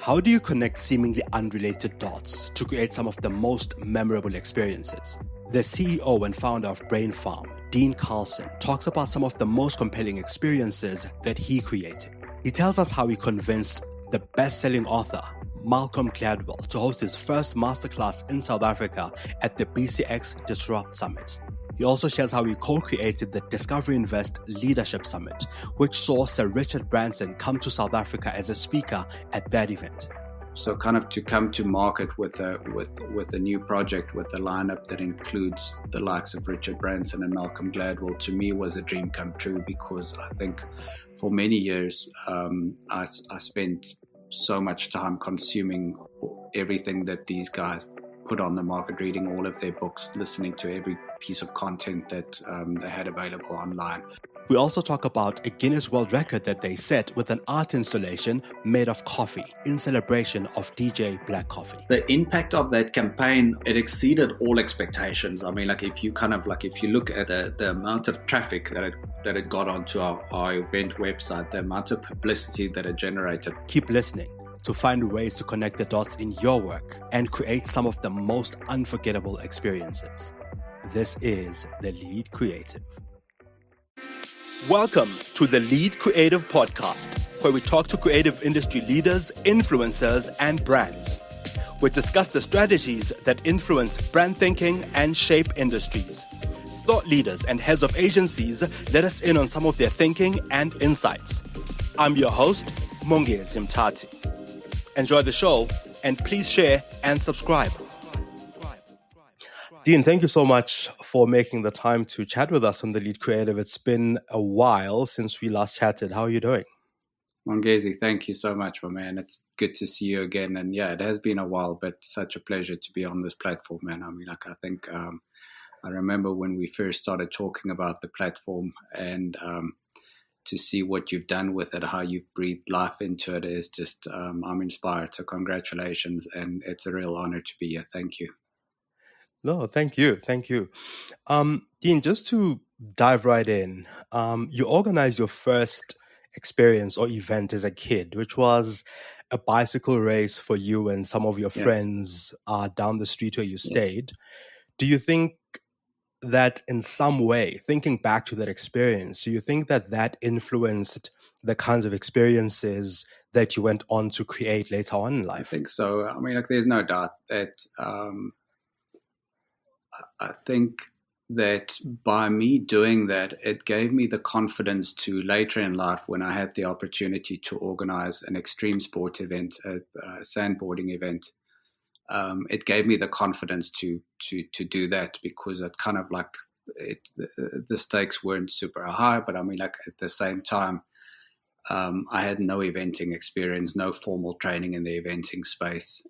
How do you connect seemingly unrelated dots to create some of the most memorable experiences? The CEO and founder of BrainFarm, Dean Carlson, talks about some of the most compelling experiences that he created. He tells us how he convinced the best-selling author, Malcolm Gladwell, to host his first masterclass in South Africa at the BCX Disrupt Summit. He also shares how he co-created the Discovery Invest Leadership Summit, which saw Sir Richard Branson come to South Africa as a speaker at that event. So kind of to come to market with a new project with a lineup that includes the likes of Richard Branson and Malcolm Gladwell, to me was a dream come true, because I think for many years I spent so much time consuming everything that these guys put on the market, reading all of their books, listening to every piece of content that they had available online. We also talk about a Guinness World Record that they set with an art installation made of coffee in celebration of DJ Black Coffee. The impact of that campaign, it exceeded all expectations. I mean, if you look at the amount of traffic that it got onto our event website, the amount of publicity that it generated. Keep listening to find ways to connect the dots in your work and create some of the most unforgettable experiences. This is The Lead Creative. Welcome to the Lead Creative Podcast, where we talk to creative industry leaders, influencers, and brands. We discuss the strategies that influence brand thinking and shape industries. Thought leaders and heads of agencies let us in on some of their thinking and insights. I'm your host, Nassim Taleb. Enjoy the show, and please share and subscribe. Dean, thank you so much for making the time to chat with us on The Lead Creative. It's been a while since we last chatted. How are you doing? Mongezi, thank you so much, my man. It's good to see you again. And yeah, it has been a while, but such a pleasure to be on this platform, man. I mean, I think I remember when we first started talking about the platform, and to see what you've done with it, how you've breathed life into it, is just, I'm inspired. So congratulations. And it's a real honor to be here. Thank you. No, thank you. Thank you. Dean, just to dive right in, you organized your first experience or event as a kid, which was a bicycle race for you and some of your friends down the street where you stayed. Do you think that in some way, thinking back to that experience, do you think that influenced the kinds of experiences that you went on to create later on in life? I think so. I mean, there's no doubt that I think that by me doing that, it gave me the confidence to later in life, when I had the opportunity to organize an extreme sport event, a sandboarding event, it gave me the confidence to do that, because it kind of the stakes weren't super high, but I mean, at the same time, I had no eventing experience, no formal training in the eventing space,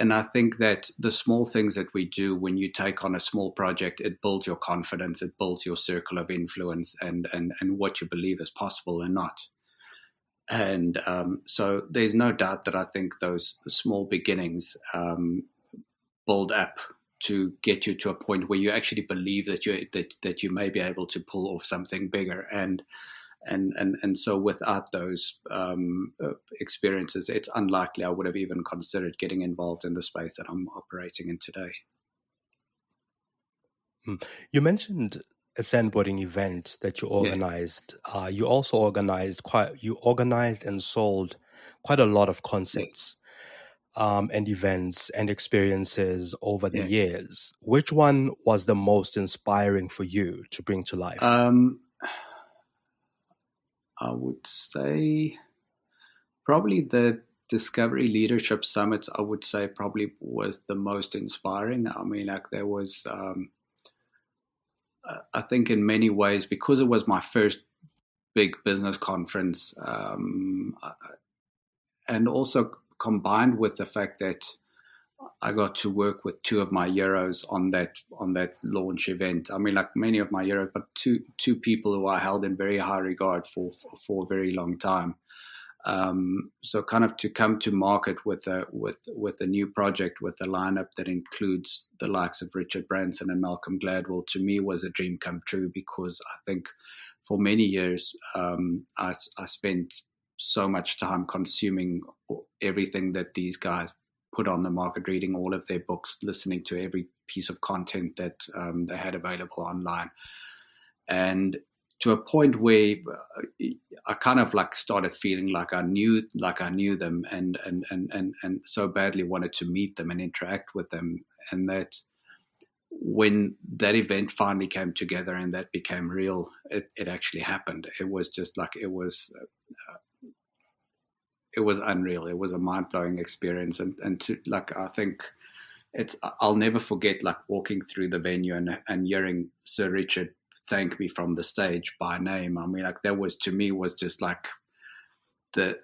and I think that the small things that we do when you take on a small project, it builds your confidence, it builds your circle of influence, and what you believe is possible and not. And so there's no doubt that I think those small beginnings build up to get you to a point where you actually believe that you may be able to pull off something bigger. And so without those experiences, it's unlikely I would have even considered getting involved in the space that I'm operating in today. You mentioned a sandboarding event that you organized. Yes. You also organized and sold quite a lot of concepts and events and experiences over the years. Which one was the most inspiring for you to bring to life? I would say probably the Discovery Leadership Summit, I would say probably was the most inspiring. I mean, there was, I think in many ways, because it was my first big business conference, and also combined with the fact that I got to work with two of my heroes on that launch event. I mean, many of my heroes, but two people who I held in very high regard for a very long time. So kind of to come to market with a new project with a lineup that includes the likes of Richard Branson and Malcolm Gladwell, to me was a dream come true, because I think for many years I spent so much time consuming everything that these guys put on the market, reading all of their books, listening to every piece of content that they had available online. And to a point where I kind of like started feeling like I knew them, and so badly wanted to meet them and interact with them. And that when that event finally came together and that became real, it actually happened. It was just like it was unreal. It was a mind-blowing experience, and to like I think I'll never forget like walking through the venue and hearing Sir Richard thank me from the stage by name. I mean, like that was, to me, was just like the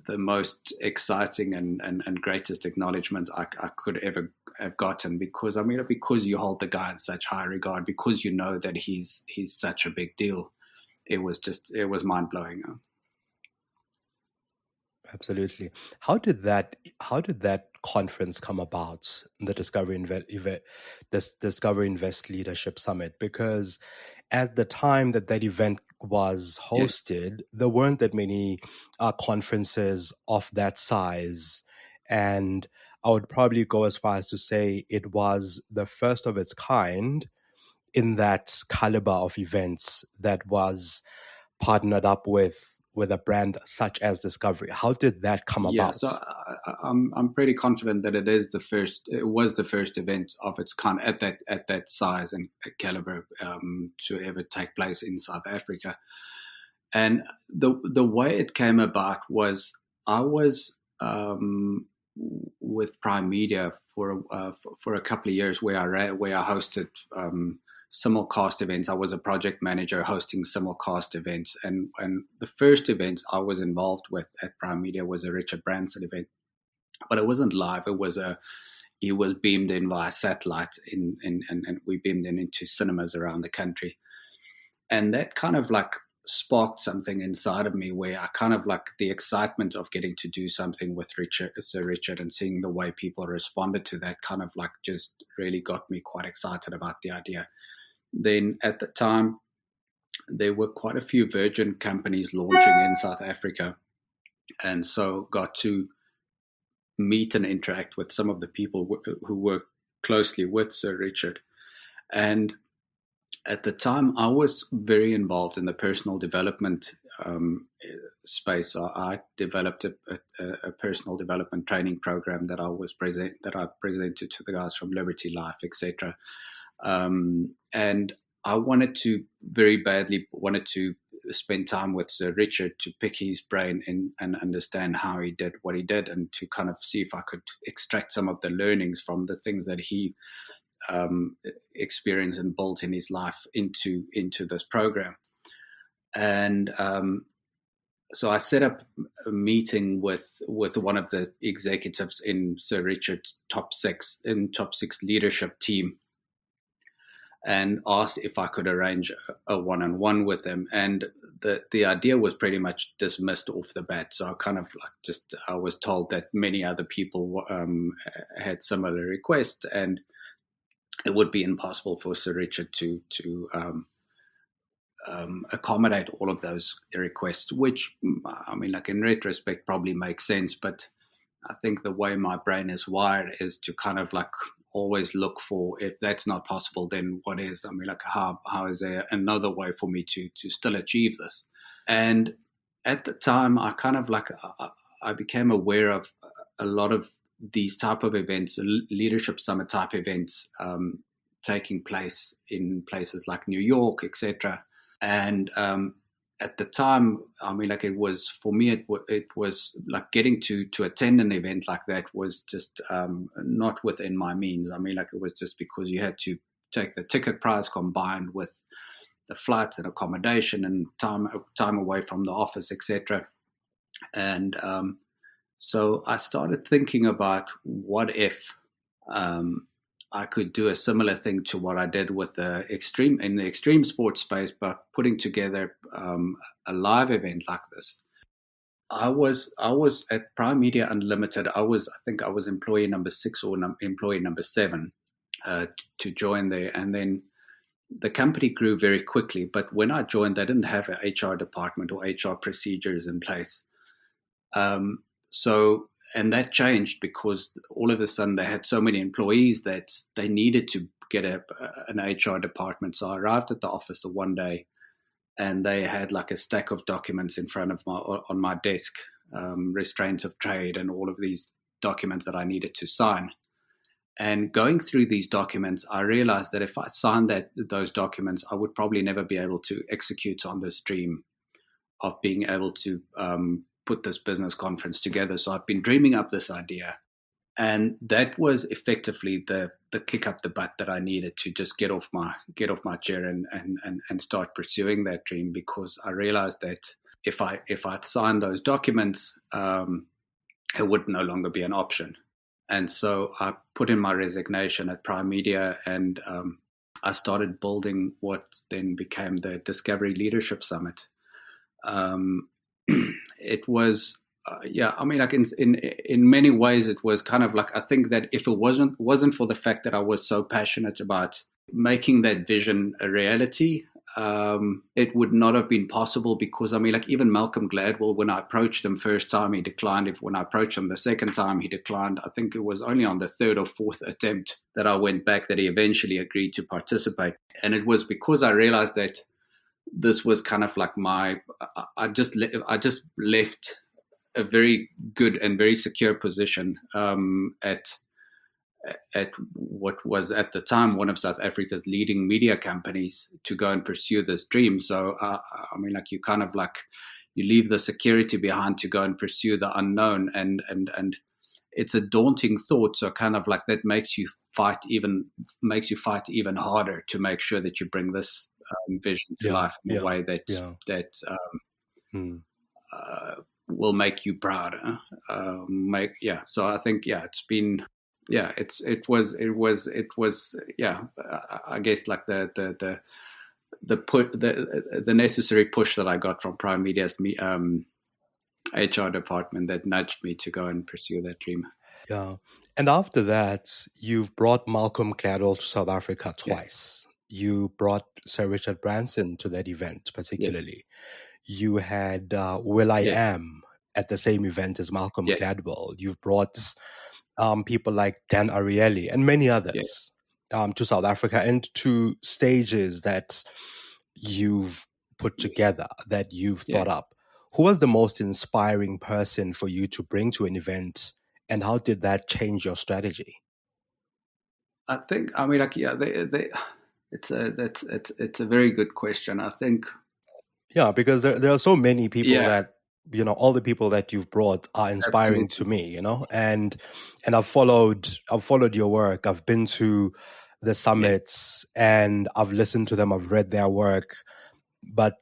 most exciting and greatest acknowledgement I could ever have gotten, because I mean, because you hold the guy in such high regard, because you know that he's such a big deal. It was mind-blowing. Absolutely. How did that conference come about, the Discovery Invest Leadership Summit? Because at the time that event was hosted, there weren't that many conferences of that size, and I would probably go as far as to say it was the first of its kind in that caliber of events that was partnered up with a brand such as Discovery. How did that come about? So I'm pretty confident that it was the first event of its kind at that size and caliber to ever take place in South Africa. And the way it came about was I was with Prime Media for a couple of years where I hosted simulcast events. I was a project manager hosting simulcast events, and the first event I was involved with at Prime Media was a Richard Branson event, but it wasn't live. He was beamed in via satellite, and we beamed into cinemas around the country, and that kind of like sparked something inside of me where I kind of like the excitement of getting to do something with Sir Richard and seeing the way people responded to that kind of like just really got me quite excited about the idea. Then at the time, there were quite a few Virgin companies launching in South Africa, and so got to meet and interact with some of the people who work closely with Sir Richard. And at the time, I was very involved in the personal development space. I developed a personal development training program that I presented to the guys from Liberty Life, etc. And I very badly wanted to spend time with Sir Richard to pick his brain and understand how he did what he did, and to kind of see if I could extract some of the learnings from the things that he experienced and built in his life into this program. And so I set up a meeting with one of the executives in Sir Richard's top six leadership team, and asked if I could arrange a one-on-one with them. And the idea was pretty much dismissed off the bat. So I kind of like I was told that many other people had similar requests, and it would be impossible for Sir Richard to accommodate all of those requests, which, I mean, like in retrospect probably makes sense. But I think the way my brain is wired is to kind of like always look for, if that's not possible, then what is? I mean, like how is there another way for me to still achieve this? And at the time, I kind of like I became aware of a lot of these type of events, leadership summit type events, taking place in places like New York, etc. And at the time, I mean, like it was, for me, it was like getting to attend an event like that was just not within my means. I mean, like it was just because you had to take the ticket price combined with the flights and accommodation and time away from the office, etc. And so I started thinking about what if I could do a similar thing to what I did with the extreme sports space, but putting together a live event like this. I was at Prime Media Unlimited. I think I was employee number 6 or employee number 7 to join there, and then the company grew very quickly, but when I joined, they didn't have an HR department or HR procedures in place. And that changed because all of a sudden they had so many employees that they needed to get an HR department. So I arrived at the office one day, and they had like a stack of documents in front of on my desk, restraints of trade and all of these documents that I needed to sign. And going through these documents, I realized that if I signed those documents, I would probably never be able to execute on this dream of being able to put this business conference together. So I've been dreaming up this idea. And that was effectively the kick up the butt that I needed to just get off my chair and start pursuing that dream, because I realized that if I'd signed those documents, it would no longer be an option. And so I put in my resignation at Prime Media, and I started building what then became the Discovery Leadership Summit. It was, like in many ways, it was kind of like, I think that if it wasn't for the fact that I was so passionate about making that vision a reality, it would not have been possible, because even Malcolm Gladwell, when I approached him first time, he declined. When I approached him the second time, he declined. I think it was only on the third or fourth attempt that I went back that he eventually agreed to participate. And it was because I realized that this was kind of like I just left a very good and very secure position at what was at the time one of South Africa's leading media companies to go and pursue this dream. So, you kind of like, you leave the security behind to go and pursue the unknown, and it's a daunting thought. So kind of like that makes you fight even harder to make sure that you bring this vision to life in a way that will make you prouder. So I think, it's been, it was I guess like the necessary push that I got from Prime Media's HR department that nudged me to go and pursue that dream. Yeah. And after that, you've brought Malcolm Gladwell to South Africa twice. Yes. You brought Sir Richard Branson to that event, particularly. Yes. You had Will.I.Am at the same event as Malcolm Gladwell. You've brought people like Dan Ariely and many others to South Africa, and to stages that you've put together, that you've thought up. Who was the most inspiring person for you to bring to an event, and how did that change your strategy? I think, it's a very good question. I think, because there are so many people that, all the people that you've brought are inspiring to me, and I've followed your work. I've been to the summits and I've listened to them. I've read their work, but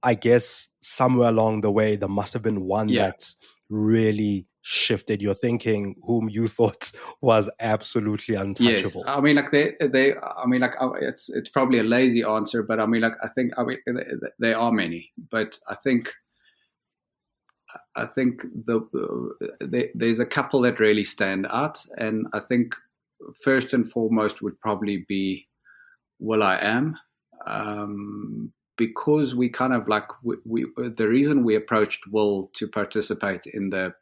I guess somewhere along the way, there must have been one that really shifted your thinking, whom you thought was absolutely untouchable. Yes. It's probably a lazy answer, but I think there are many, but I think there's a couple that really stand out, and I think first and foremost would probably be Will.I.Am. Because we kind of like the reason we approached Will to participate in the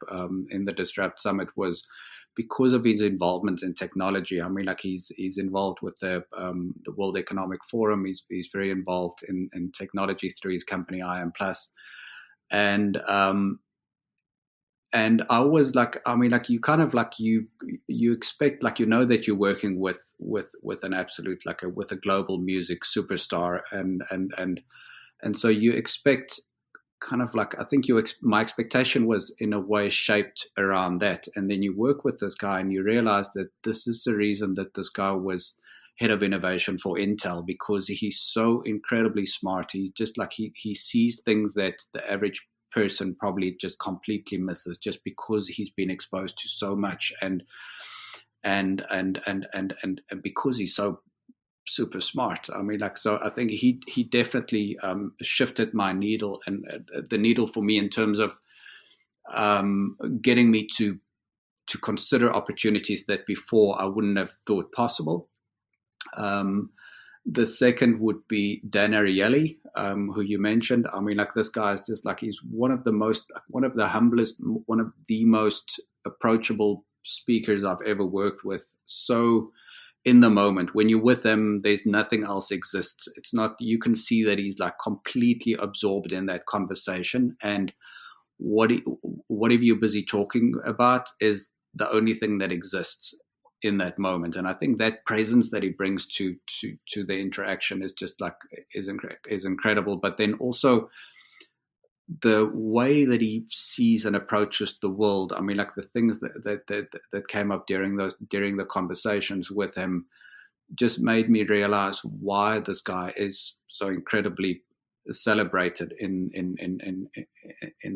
Disrupt Summit was because of his involvement in technology. He's involved with the World Economic Forum. He's very involved in technology through his company I Am Plus, and I was like, you kind of like you expect, like, that you're working with an absolute, with a global music superstar, and so you expect kind of like, I think my expectation was in a way shaped around that, and then you work with this guy and you realize that this is the reason that this guy was head of innovation for Intel, because he's so incredibly smart. He just like he sees things that the average person probably just completely misses, just because he's been exposed to so much, and because he's so super smart. So I think he definitely shifted my needle, and the needle for me in terms of getting me to consider opportunities that before I wouldn't have thought possible. The second would be Dan Ariely, who you mentioned. I mean, like, this guy is just like, he's one of the humblest, one of the most approachable speakers I've ever worked with. So in the moment, when you're with him, there's nothing else exists. It's not, you can see that he's like completely absorbed in that conversation, and whatever you're busy talking about is the only thing that exists in that moment. And I think that presence that he brings to the interaction is just like, is incredible. But then also the way that he sees and approaches the world. I mean, like, the things that came up during the conversations with him just made me realize why this guy is so incredibly celebrated in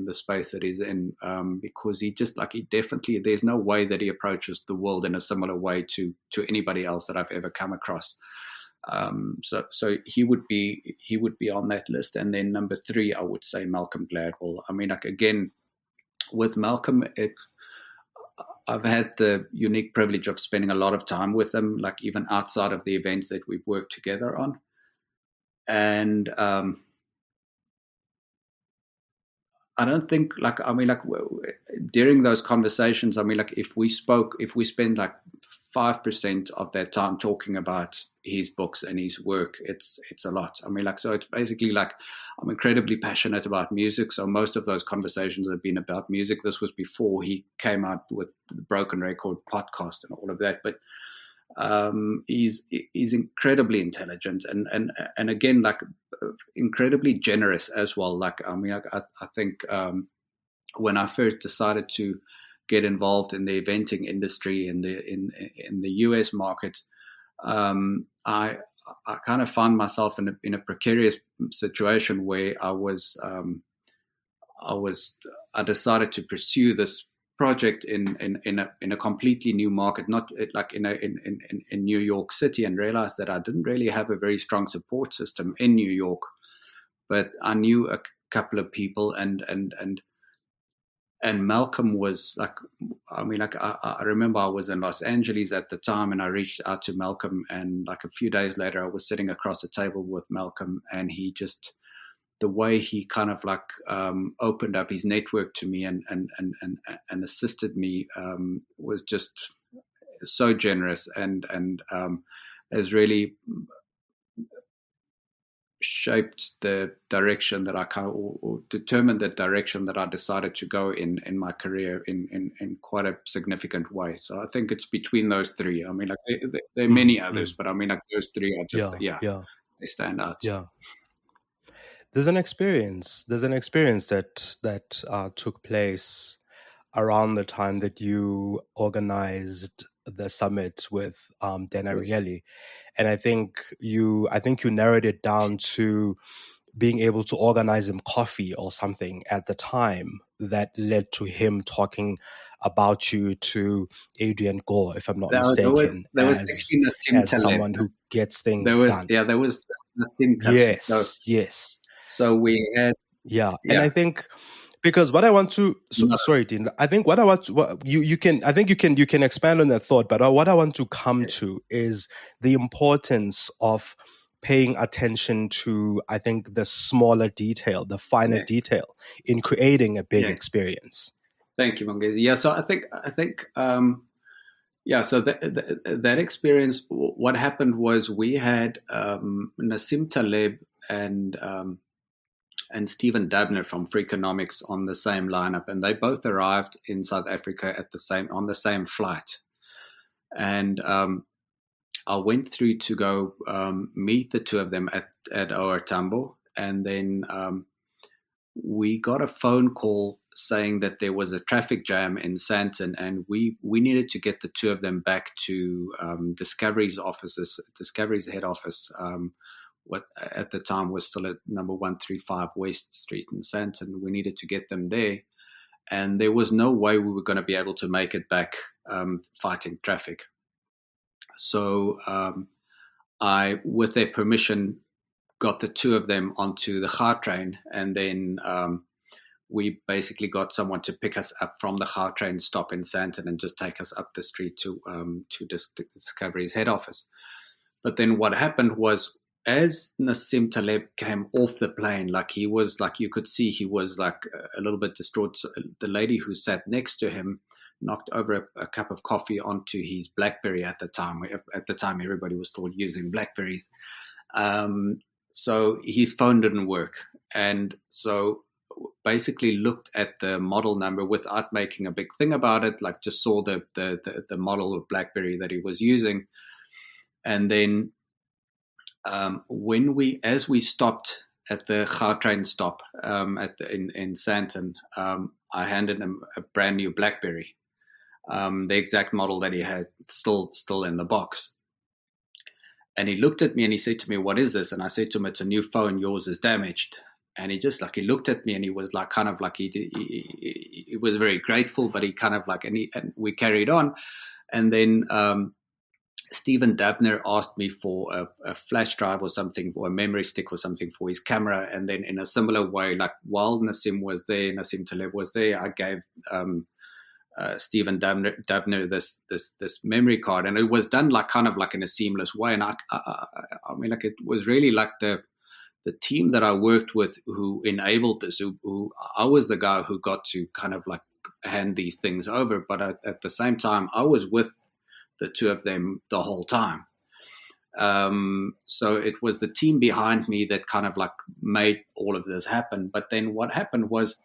the space that he's in, because he definitely, there's no way that he approaches the world in a similar way to anybody else that I've ever come across. So he would be on that list. And then number 3, I would say Malcolm Gladwell. I mean, like, again, with Malcolm, I've had the unique privilege of spending a lot of time with him, like, even outside of the events that we've worked together on. And I don't think, like, I mean, like, during those conversations, I mean, like, if we spend like 5% of that time talking about his books and his work, it's a lot. I mean, like, so it's basically like, I'm incredibly passionate about music, so most of those conversations have been about music. This was before he came out with the Broken Record podcast and all of that. But he's incredibly intelligent and again, like, incredibly generous as well. Like, I mean, I think when I first decided to get involved in the eventing industry in the US market, I kind of found myself in a precarious situation where I decided to pursue this project in a completely new market, not like in New York City, and realized that I didn't really have a very strong support system in New York, but I knew a couple of people, and Malcolm was like, I mean, like, I remember I was in Los Angeles at the time, and I reached out to Malcolm, and like a few days later, I was sitting across a table with Malcolm, and he just, the way he kind of like opened up his network to me and assisted me was just so generous, and has really shaped the direction that I kind of, or determined the direction that I decided to go in my career in quite a significant way. So I think it's between those 3. I mean, like, there are many others, but I mean, like, those 3 are just, they stand out. Yeah. There's an experience that took place around the time that you organized the summit with Dan Ariely, and I think you narrowed it down to being able to organize him coffee or something at the time that led to him talking about you to Adrian Gore, if I'm not mistaken, there was actually Nassim as Taleb. someone who gets things done. There was Nassim Taleb. Yes. So we had, and I think, because what I want to, sorry, Dean, I think what I want to, you can expand on that thought, but what I want to come to is the importance of paying attention to, I think, the smaller detail, the finer detail in creating a big experience. Thank you, Mongezi. Yeah, so I think, so that experience, what happened was we had Nassim Taleb and Stephen Dabner from Freakonomics on the same lineup, and they both arrived in South Africa on the same flight. And I went through to go meet the 2 of them at OR Tambo, and then we got a phone call saying that there was a traffic jam in Sandton, and we needed to get the 2 of them back to Discovery's head office. What at the time was still at number 135 West Street in Sandton. We needed to get them there, and there was no way we were going to be able to make it back fighting traffic. So I, with their permission, got the 2 of them onto the Gautrain, and then we basically got someone to pick us up from the Gautrain stop in Sandton and just take us up the street to Discovery's head office. But then what happened was, as Nassim Taleb came off the plane, like he was like, you could see he was like a little bit distraught. So the lady who sat next to him knocked over a cup of coffee onto his BlackBerry at the time. At the time, everybody was still using BlackBerries. So his phone didn't work. And so basically looked at the model number without making a big thing about it, like just saw the model of BlackBerry that he was using. And then as we stopped at the Gautrain stop in Sandton, I handed him a brand new BlackBerry, the exact model that he had still in the box. And he looked at me and he said to me, "What is this?" And I said to him, "It's a new phone. Yours is damaged." And he just like, he looked at me and he was like, kind of like, he was very grateful, but he kind of like, and we carried on. And then Stephen Dabner asked me for a flash drive or something, or a memory stick or something for his camera. And then in a similar way, like while Nassim Taleb was there, I gave Stephen Dabner this memory card, and it was done like kind of like in a seamless way. And I mean, like it was really like the team that I worked with who enabled this. Who I was the guy who got to kind of like hand these things over, but at the same time, I was with the two of them the whole time. So it was the team behind me that kind of like made all of this happen. But then what happened was,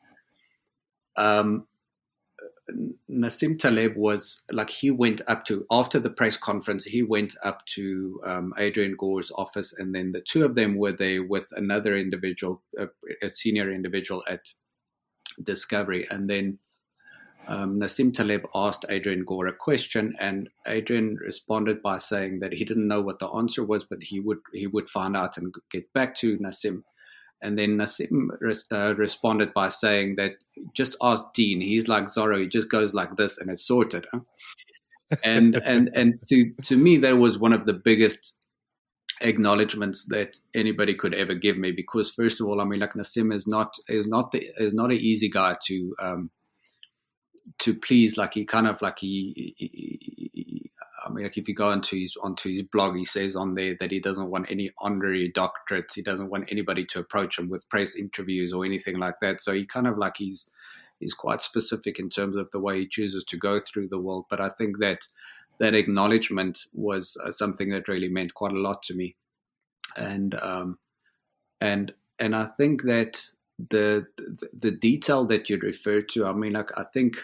Nassim Taleb was like, he went up to, after the press conference, he went up to Adrian Gore's office, and then the two of them were there with another individual, a senior individual at Discovery. And then Nassim Taleb asked Adrian Gore a question, and Adrian responded by saying that he didn't know what the answer was, but he would find out and get back to Nassim. And then Nassim responded by saying that just ask Dean. He's like Zorro. He just goes like this, and it's sorted. Huh? And to me, that was one of the biggest acknowledgements that anybody could ever give me, because first of all, I mean, like Nassim is not an easy guy to please. Like he kind of like I mean, like if you go onto his blog, he says on there that he doesn't want any honorary doctorates. He doesn't want anybody to approach him with press interviews or anything like that. So he kind of like he's quite specific in terms of the way he chooses to go through the world. But I think that acknowledgement was something that really meant quite a lot to me. And I think that the detail that you refer to, I mean, like I think.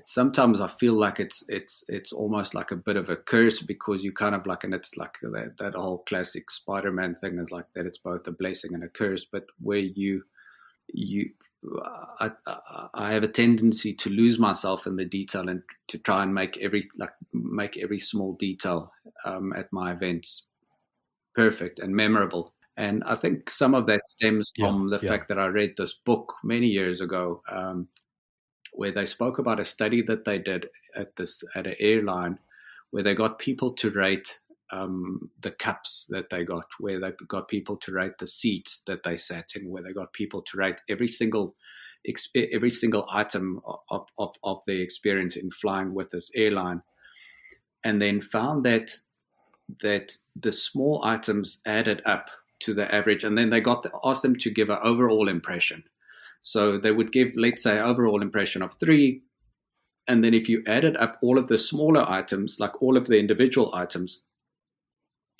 Sometimes I feel like it's almost like a bit of a curse, because you kind of like, and it's like that whole classic Spider-Man thing is like that it's both a blessing and a curse, but where I have a tendency to lose myself in the detail and to try and make every small detail at my events perfect and memorable. And I think some of that stems from the fact that I read this book many years ago, where they spoke about a study that they did at an airline, where they got people to rate the cups that they got, where they got people to rate the seats that they sat in, where they got people to rate every single item of their experience in flying with this airline, and then found that the small items added up to the average, and then they asked them to give an overall impression. So they would give, let's say, overall impression of 3. And then if you added up all of the smaller items, like all of the individual items,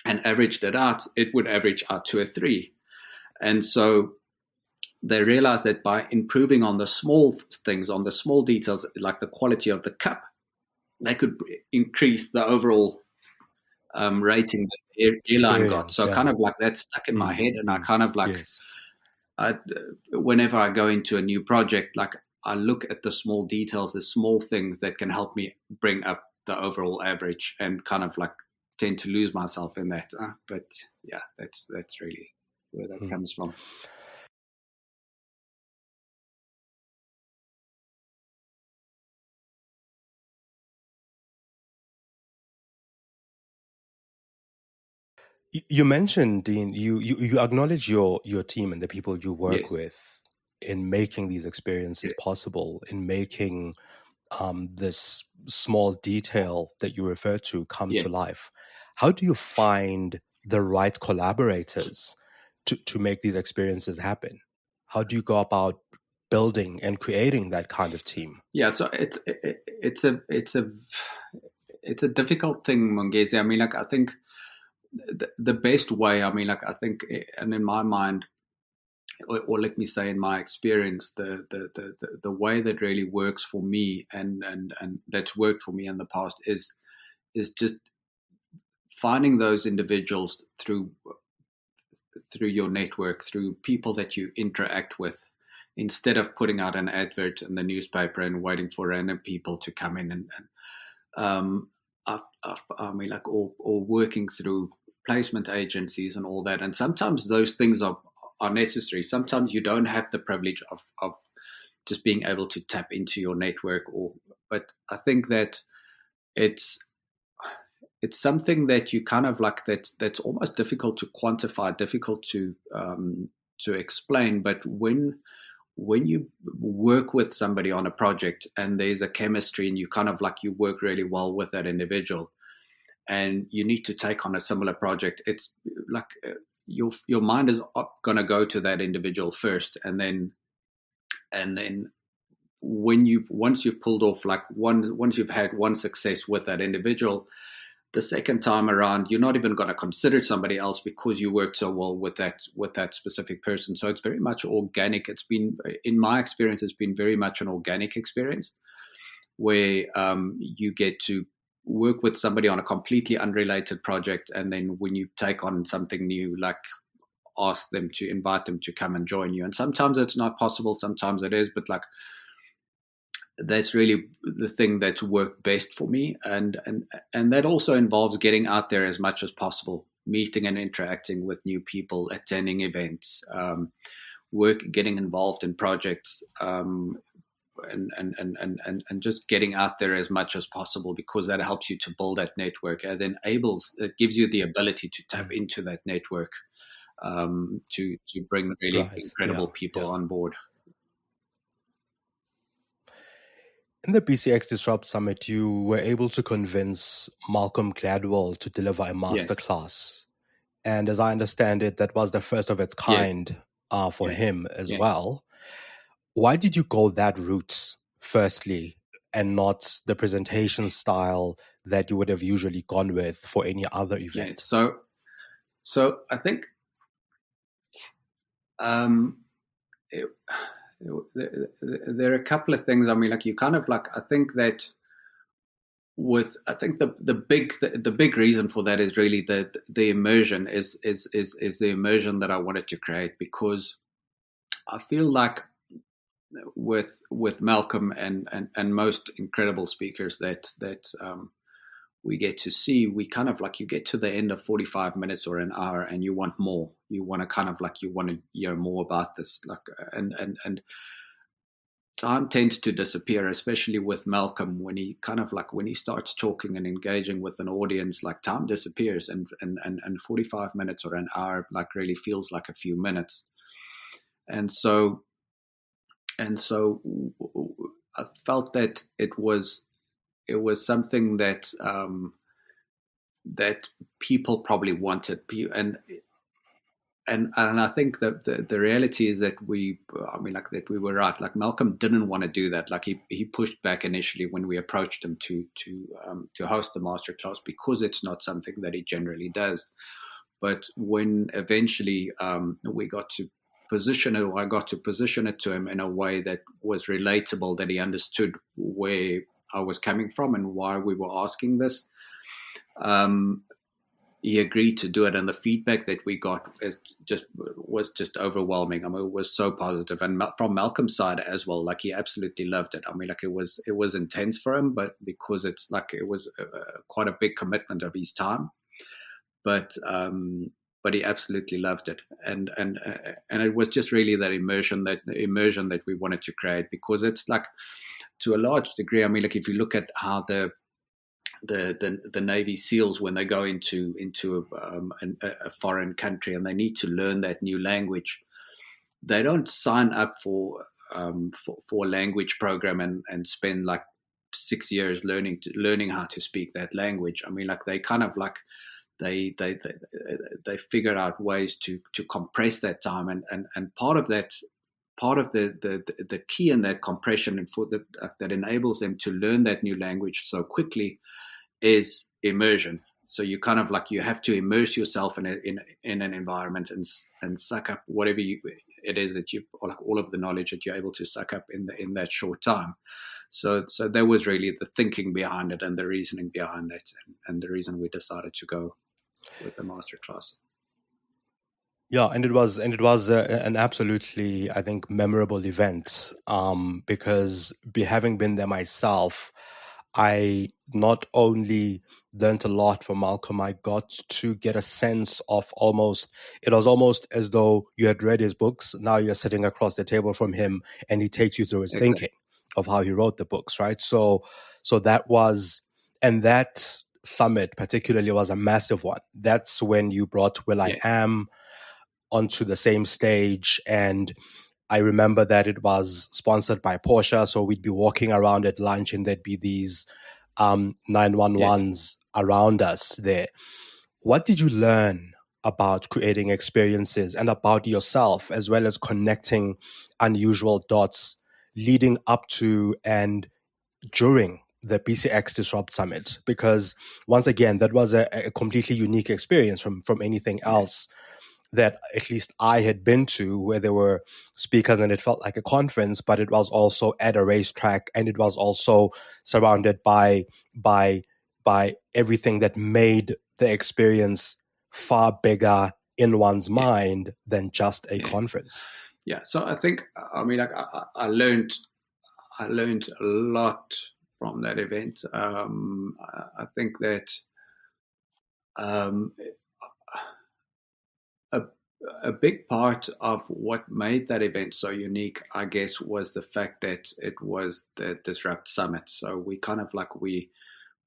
and averaged it out, it would average out to a 3. And so they realized that by improving on the small things, on the small details, like the quality of the cup, they could increase the overall rating that the airline got. So kind of like that stuck in my head, and I kind of like... Yes. Whenever I go into a new project, like I look at the small details, the small things that can help me bring up the overall average, and kind of like tend to lose myself in that. But yeah, that's really where that comes from. You mentioned, Dean, you acknowledge your team and the people you work with in making these experiences possible, in making this small detail that you refer to come to life. How do you find the right collaborators to make these experiences happen? How do you go about building and creating that kind of team? Yeah, so it's a difficult thing, Mongezi. I mean, like, I think the best way, I mean, like, I think, and in my mind, or let me say in my experience, the way that really works for me and that's worked for me in the past is just finding those individuals through your network, through people that you interact with, instead of putting out an advert in the newspaper and waiting for random people to come in and I mean, like, or working through placement agencies and all that. And sometimes those things are necessary. Sometimes you don't have the privilege of just being able to tap into your network, but I think that it's something that you kind of like, that's almost difficult to quantify, difficult to explain. But when you work with somebody on a project and there's a chemistry and you kind of like, you work really well with that individual and you need to take on a similar project, it's like your mind is going to go to that individual first, and then once you've pulled off, like, once you've had one success with that individual, the second time around, you're not even going to consider somebody else because you worked so well with that specific person. So it's very much organic. It's been, in my experience, it's been very much an organic experience where you get to work with somebody on a completely unrelated project, and then when you take on something new, like, invite them to come and join you. And sometimes it's not possible, sometimes it is, but like, that's really the thing that's worked best for me, and that also involves getting out there as much as possible, meeting and interacting with new people, attending events, getting involved in projects, and just getting out there as much as possible, because that helps you to build that network, and then it gives you the ability to tap into that network, to bring really incredible people on board. In the BCX Disrupt Summit, you were able to convince Malcolm Gladwell to deliver a masterclass. And as I understand it, that was the first of its kind for him as well. Why did you go that route, firstly, and not the presentation style that you would have usually gone with for any other event? So I think there are a couple of things. I mean, like, you kind of like, I think that the big reason for that is really the immersion is the immersion that I wanted to create, because I feel like with Malcolm and most incredible speakers that we get to see, we kind of like, you get to the end of 45 minutes or an hour and you want more. You want to kind of like, you want to hear more about this, like, and time tends to disappear, especially with Malcolm. When he starts talking and engaging with an audience, like, time disappears, and 45 minutes or an hour like really feels like a few minutes. And so I felt that it was something that that people probably wanted, and I think that the reality is that we were right. Like, Malcolm didn't want to do that. Like, he pushed back initially when we approached him to host a masterclass, because it's not something that he generally does. But when eventually we got to position it, or I got to position it to him in a way that was relatable, that he understood where I was coming from and why we were asking this, he agreed to do it, and the feedback that we got was just overwhelming. I mean, it was so positive, and from Malcolm's side as well. Like, he absolutely loved it. I mean, like, it was intense for him, but because it's like, it was quite a big commitment of his time, but he absolutely loved it, and it was just really that immersion that we wanted to create, because it's like, to a large degree, I mean, like, if you look at how the Navy SEALs, when they go into a foreign country and they need to learn that new language, they don't sign up for a language program and spend like 6 years learning how to speak that language. I mean, like, they kind of like, they figured out ways to compress that time, and part of the key in that compression and that enables them to learn that new language so quickly is immersion. So you kind of you have to immerse yourself in an environment and suck up whatever it is that all of the knowledge that you're able to suck up in that short time. So that was really the thinking behind it and the reasoning behind that, and the reason we decided to go with the masterclass. Yeah, and it was an absolutely, I think, memorable event, because having been there myself, I not only learned a lot from Malcolm, I got to get a sense of it was almost as though you had read his books. Now you're sitting across the table from him and he takes you through his thinking of how he wrote the books, right? So that was, and that summit particularly was a massive one. That's when you brought Will.I.Am onto the same stage, and I remember that it was sponsored by Porsche, so we'd be walking around at lunch and there'd be these 911s around us there. What did you learn about creating experiences and about yourself, as well as connecting unusual dots leading up to and during the BCX Disrupt Summit? Because once again, that was a completely unique experience from anything else that at least I had been to, where there were speakers and it felt like a conference, but it was also at a racetrack, and it was also surrounded by everything that made the experience far bigger in one's mind than just a conference. Yeah. So I think, I learned a lot from that event. I think that a big part of what made that event so unique, I guess, was the fact that it was the Disrupt Summit. So we kind of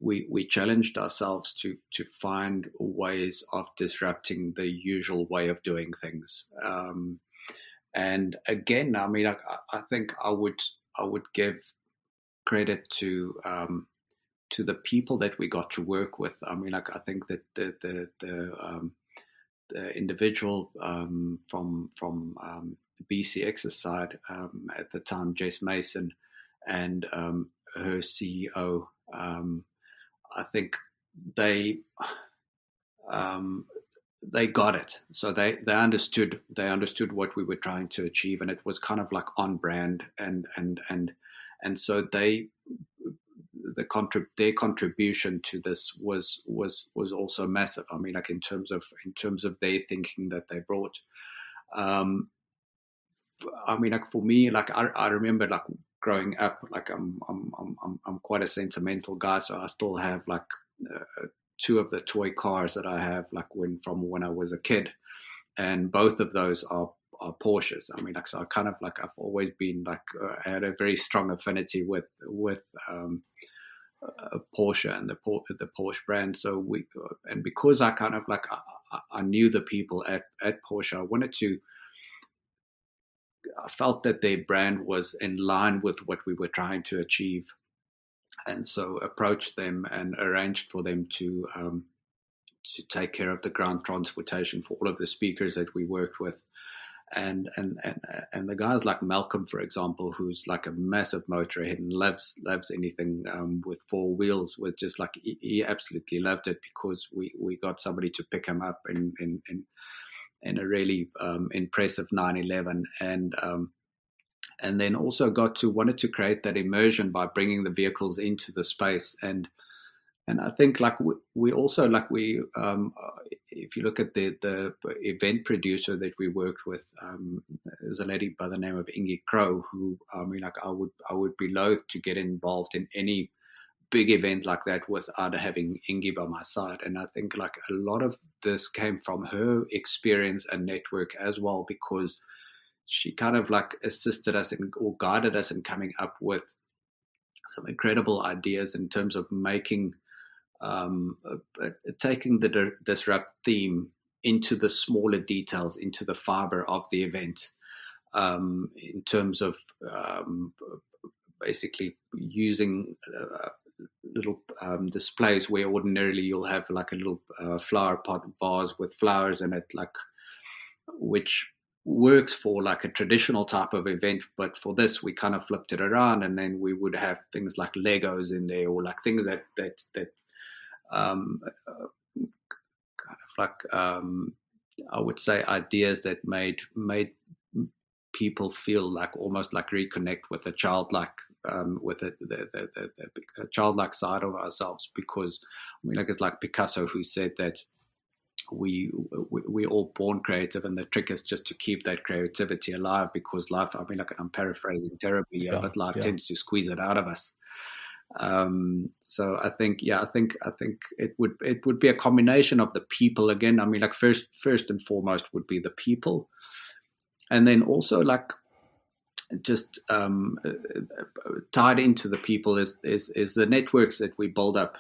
we challenged ourselves to find ways of disrupting the usual way of doing things. And again, I think I would give credit to the people that we got to work with. I think that the individual from BCX's side at the time, Jess Mason, and her CEO, I think they got it. So they understood what we were trying to achieve, and it was kind of on brand, and so their contribution to this was also massive. In terms of their thinking that they brought. For me, I remember growing up, I'm quite a sentimental guy, so I still have two of the toy cars that I have from when I was a kid, and both of those are Porsches. So I kind of I've always been I had a very strong affinity with Porsche and the Porsche brand. So and because I kind of I knew the people at Porsche, I felt that their brand was in line with what we were trying to achieve, and so approached them and arranged for them to take care of the ground transportation for all of the speakers that we worked with. And the guys like Malcolm, for example, who's a massive motorhead and loves anything with four wheels, was just he absolutely loved it, because we got somebody to pick him up in a really impressive 911, and then also wanted to create that immersion by bringing the vehicles into the space. And I think we also if you look at the event producer that we worked with, there's a lady by the name of Ingi Crow, who I would be loath to get involved in any big event like that without having Ingi by my side. And I think a lot of this came from her experience and network as well, because she kind of assisted us or guided us in coming up with some incredible ideas in terms of making taking the disrupt theme into the smaller details, into the fiber of the event, in terms of basically using little displays where ordinarily you'll have like a little flower pot vase with flowers in it, like, which works for like a traditional type of event, but for this we kind of flipped it around, and then we would have things like Legos in there, or like things that kind of like I would say ideas that made people feel like almost like reconnect with a childlike with the childlike side of ourselves, because I mean, like, it's like Picasso who said that we're all born creative, and the trick is just to keep that creativity alive, because life, I mean, like, I'm paraphrasing terribly here, but life tends to squeeze it out of us. So I think it would be a combination of the people again. I mean, like, first and foremost would be the people, and then also like just tied into the people is the networks that we build up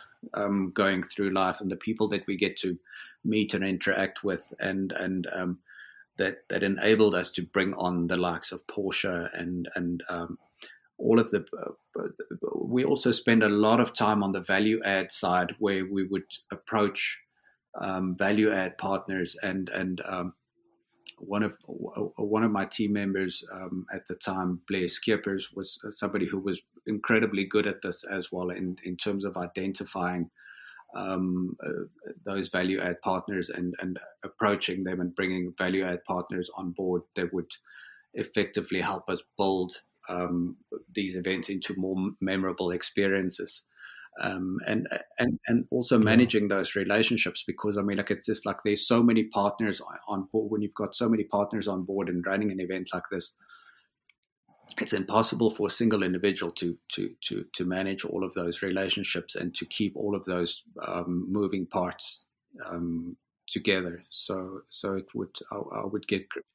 going through life, and the people that we get to meet and interact with, and that enabled us to bring on the likes of Porsche and all of the. We also spend a lot of time on the value add side, where we would approach value add partners, and one of my team members at the time, Blair Skippers, was somebody who was incredibly good at this as well, in terms of identifying those value add partners and approaching them and bringing value add partners on board that would effectively help us build these events into more memorable experiences. And also managing those relationships, because I mean, like, it's just like there's so many partners on board. When you've got so many partners on board and running an event like this, it's impossible for a single individual to manage all of those relationships and to keep all of those moving parts together. So it would, I would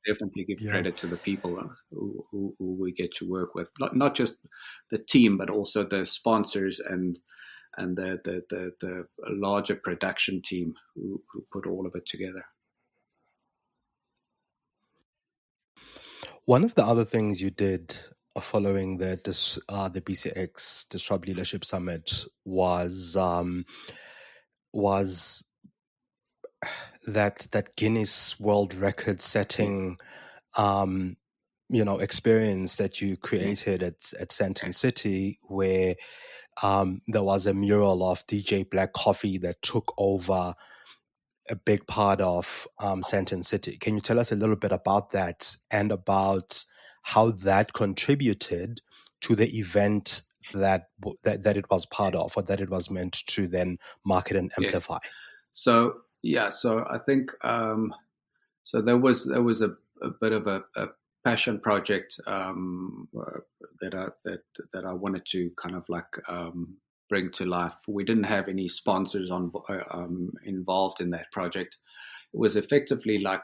definitely give credit to the people who we get to work with, not just the team, but also the sponsors and the larger production team who put all of it together. One of the other things you did following the BCX Disrupt Leadership Summit was that Guinness World Record setting experience that you created at Sandton City, where there was a mural of DJ Black Coffee that took over a big part of Sandton City. Can you tell us a little bit about that, and about how that contributed to the event that it was part of, or that it was meant to then market and amplify? Yes. So I think so there was a bit of a passion project that I wanted to kind of like bring to life. We didn't have any sponsors involved in that project. It was effectively like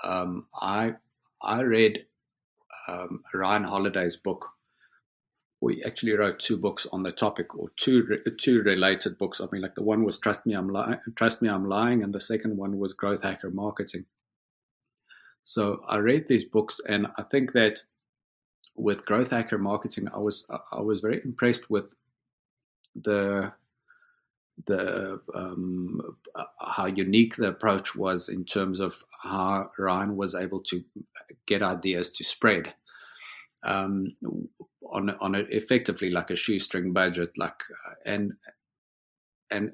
I read Ryan Holiday's book. We actually wrote 2 books on the topic, or two related books. I mean, like, the one was Trust Me, I'm Lying, and the second one was Growth Hacker Marketing. So I read these books, and I think that with Growth Hacker Marketing, I was very impressed with the how unique the approach was, in terms of how Ryan was able to get ideas to spread on effectively like a shoestring budget, like and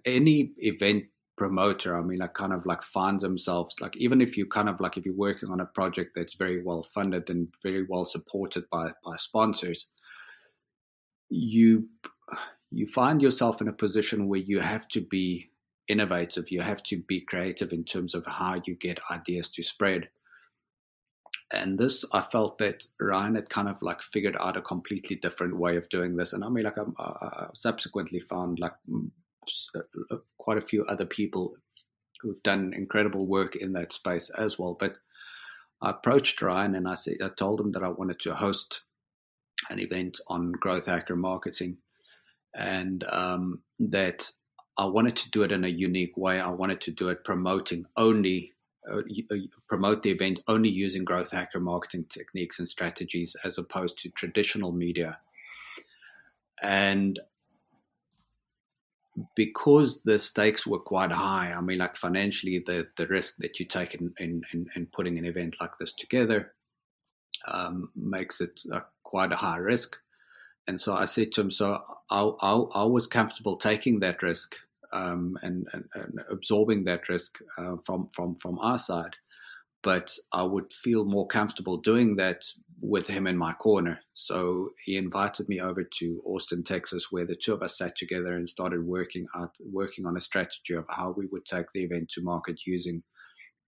any event promoter, I mean, like, kind of like finds themselves, like, even if you kind of like, if you're working on a project that's very well funded and very well supported by sponsors, you find yourself in a position where you have to be innovative, you have to be creative in terms of how you get ideas to spread. And this, I felt that Ryan had kind of like figured out a completely different way of doing this. And I mean, like, I subsequently found like quite a few other people who've done incredible work in that space as well. But I approached Ryan and I told him that I wanted to host an event on Growth Hacker Marketing, and that I wanted to do it in a unique way. I wanted to do it promote the event only using growth hacker marketing techniques and strategies, as opposed to traditional media. And because the stakes were quite high, I mean, like financially, the risk that you take in putting an event like this together makes it quite a high risk. And so I said to him, so I was comfortable taking that risk and absorbing that risk from our side, but I would feel more comfortable doing that with him in my corner. So he invited me over to Austin, Texas, where the two of us sat together and started working on a strategy of how we would take the event to market using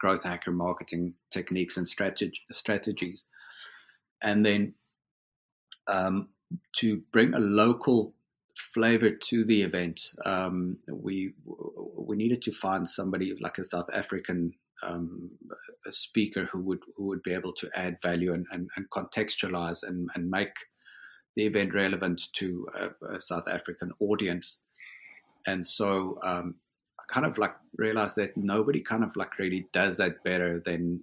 growth hacker marketing techniques and strategies. And then to bring a local flavor to the event, we needed to find somebody like a South African a speaker who would be able to add value and contextualize and make the event relevant to a South African audience. And so I kind of like realized that nobody kind of like really does that better than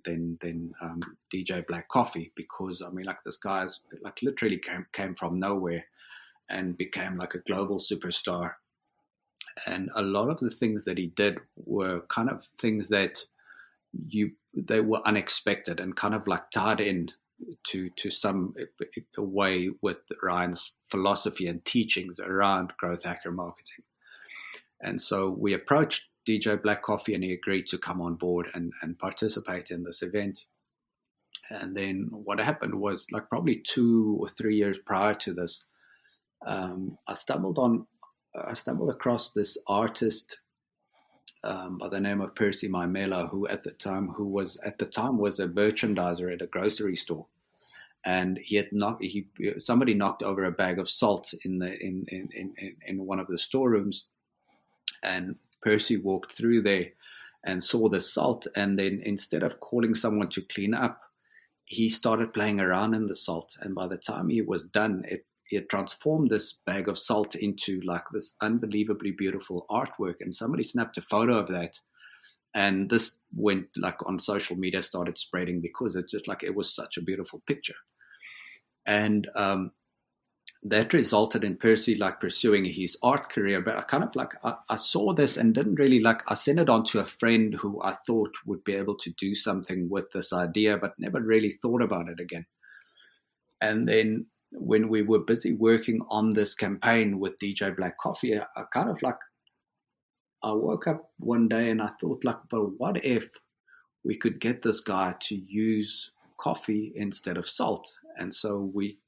DJ Black Coffee, because I mean, like, this guy's like literally came from nowhere and became like a global superstar. And a lot of the things that he did were kind of things that they were unexpected and kind of like tied in to some way with Ryan's philosophy and teachings around growth hacker marketing. And so we approached DJ Black Coffee, and he agreed to come on board and participate in this event. And then what happened was, like, probably 2 or 3 years prior to this, I stumbled across this artist by the name of Percy Maimela, who was at the time a merchandiser at a grocery store, and somebody knocked over a bag of salt in one of the storerooms, and Percy walked through there and saw the salt, and then instead of calling someone to clean up, he started playing around in the salt, and by the time he was done, it transformed this bag of salt into like this unbelievably beautiful artwork. And somebody snapped a photo of that, and this went like on social media, started spreading, because it's just like, it was such a beautiful picture. And that resulted in Percy like pursuing his art career. But I kind of like, I saw this and didn't really like, I sent it on to a friend who I thought would be able to do something with this idea, but never really thought about it again. And then when we were busy working on this campaign with DJ Black Coffee, I kind of like, I woke up one day and I thought like, but what if we could get this guy to use coffee instead of salt? And so we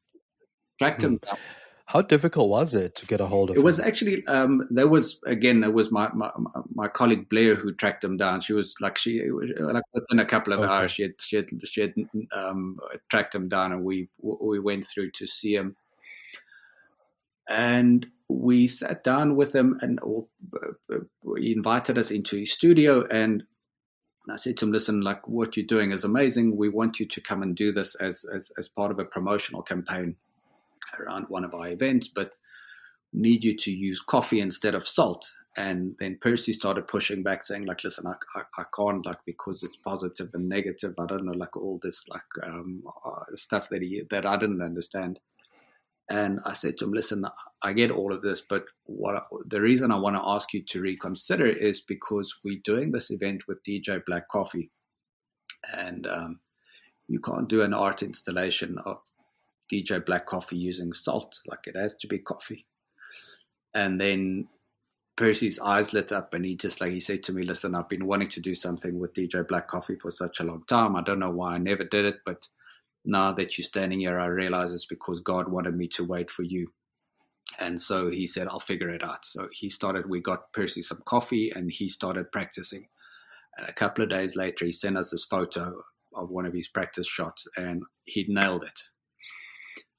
tracked him down. How difficult was it to get a hold of him? It was actually, there was my colleague Blair who tracked him down. She was like, within a couple of hours, she had tracked him down, and we went through to see him. And we sat down with him, and he invited us into his studio. And I said to him, listen, like, what you're doing is amazing. We want you to come and do this as part of a promotional campaign around one of our events, but need you to use coffee instead of salt. And then Percy started pushing back, saying like, listen, I can't, like, because it's positive and negative. I don't know, like, all this like stuff that I didn't understand. And I said to him, listen, I get all of this, but the reason I want to ask you to reconsider is because we're doing this event with DJ Black Coffee, and you can't do an art installation of DJ Black Coffee using salt. Like, it has to be coffee. And then Percy's eyes lit up, and he said to me, listen, I've been wanting to do something with DJ Black Coffee for such a long time. I don't know why I never did it, but now that you're standing here, I realize it's because God wanted me to wait for you. And so he said, I'll figure it out. So we got Percy some coffee, and he started practicing. And a couple of days later, he sent us this photo of one of his practice shots, and he'd nailed it.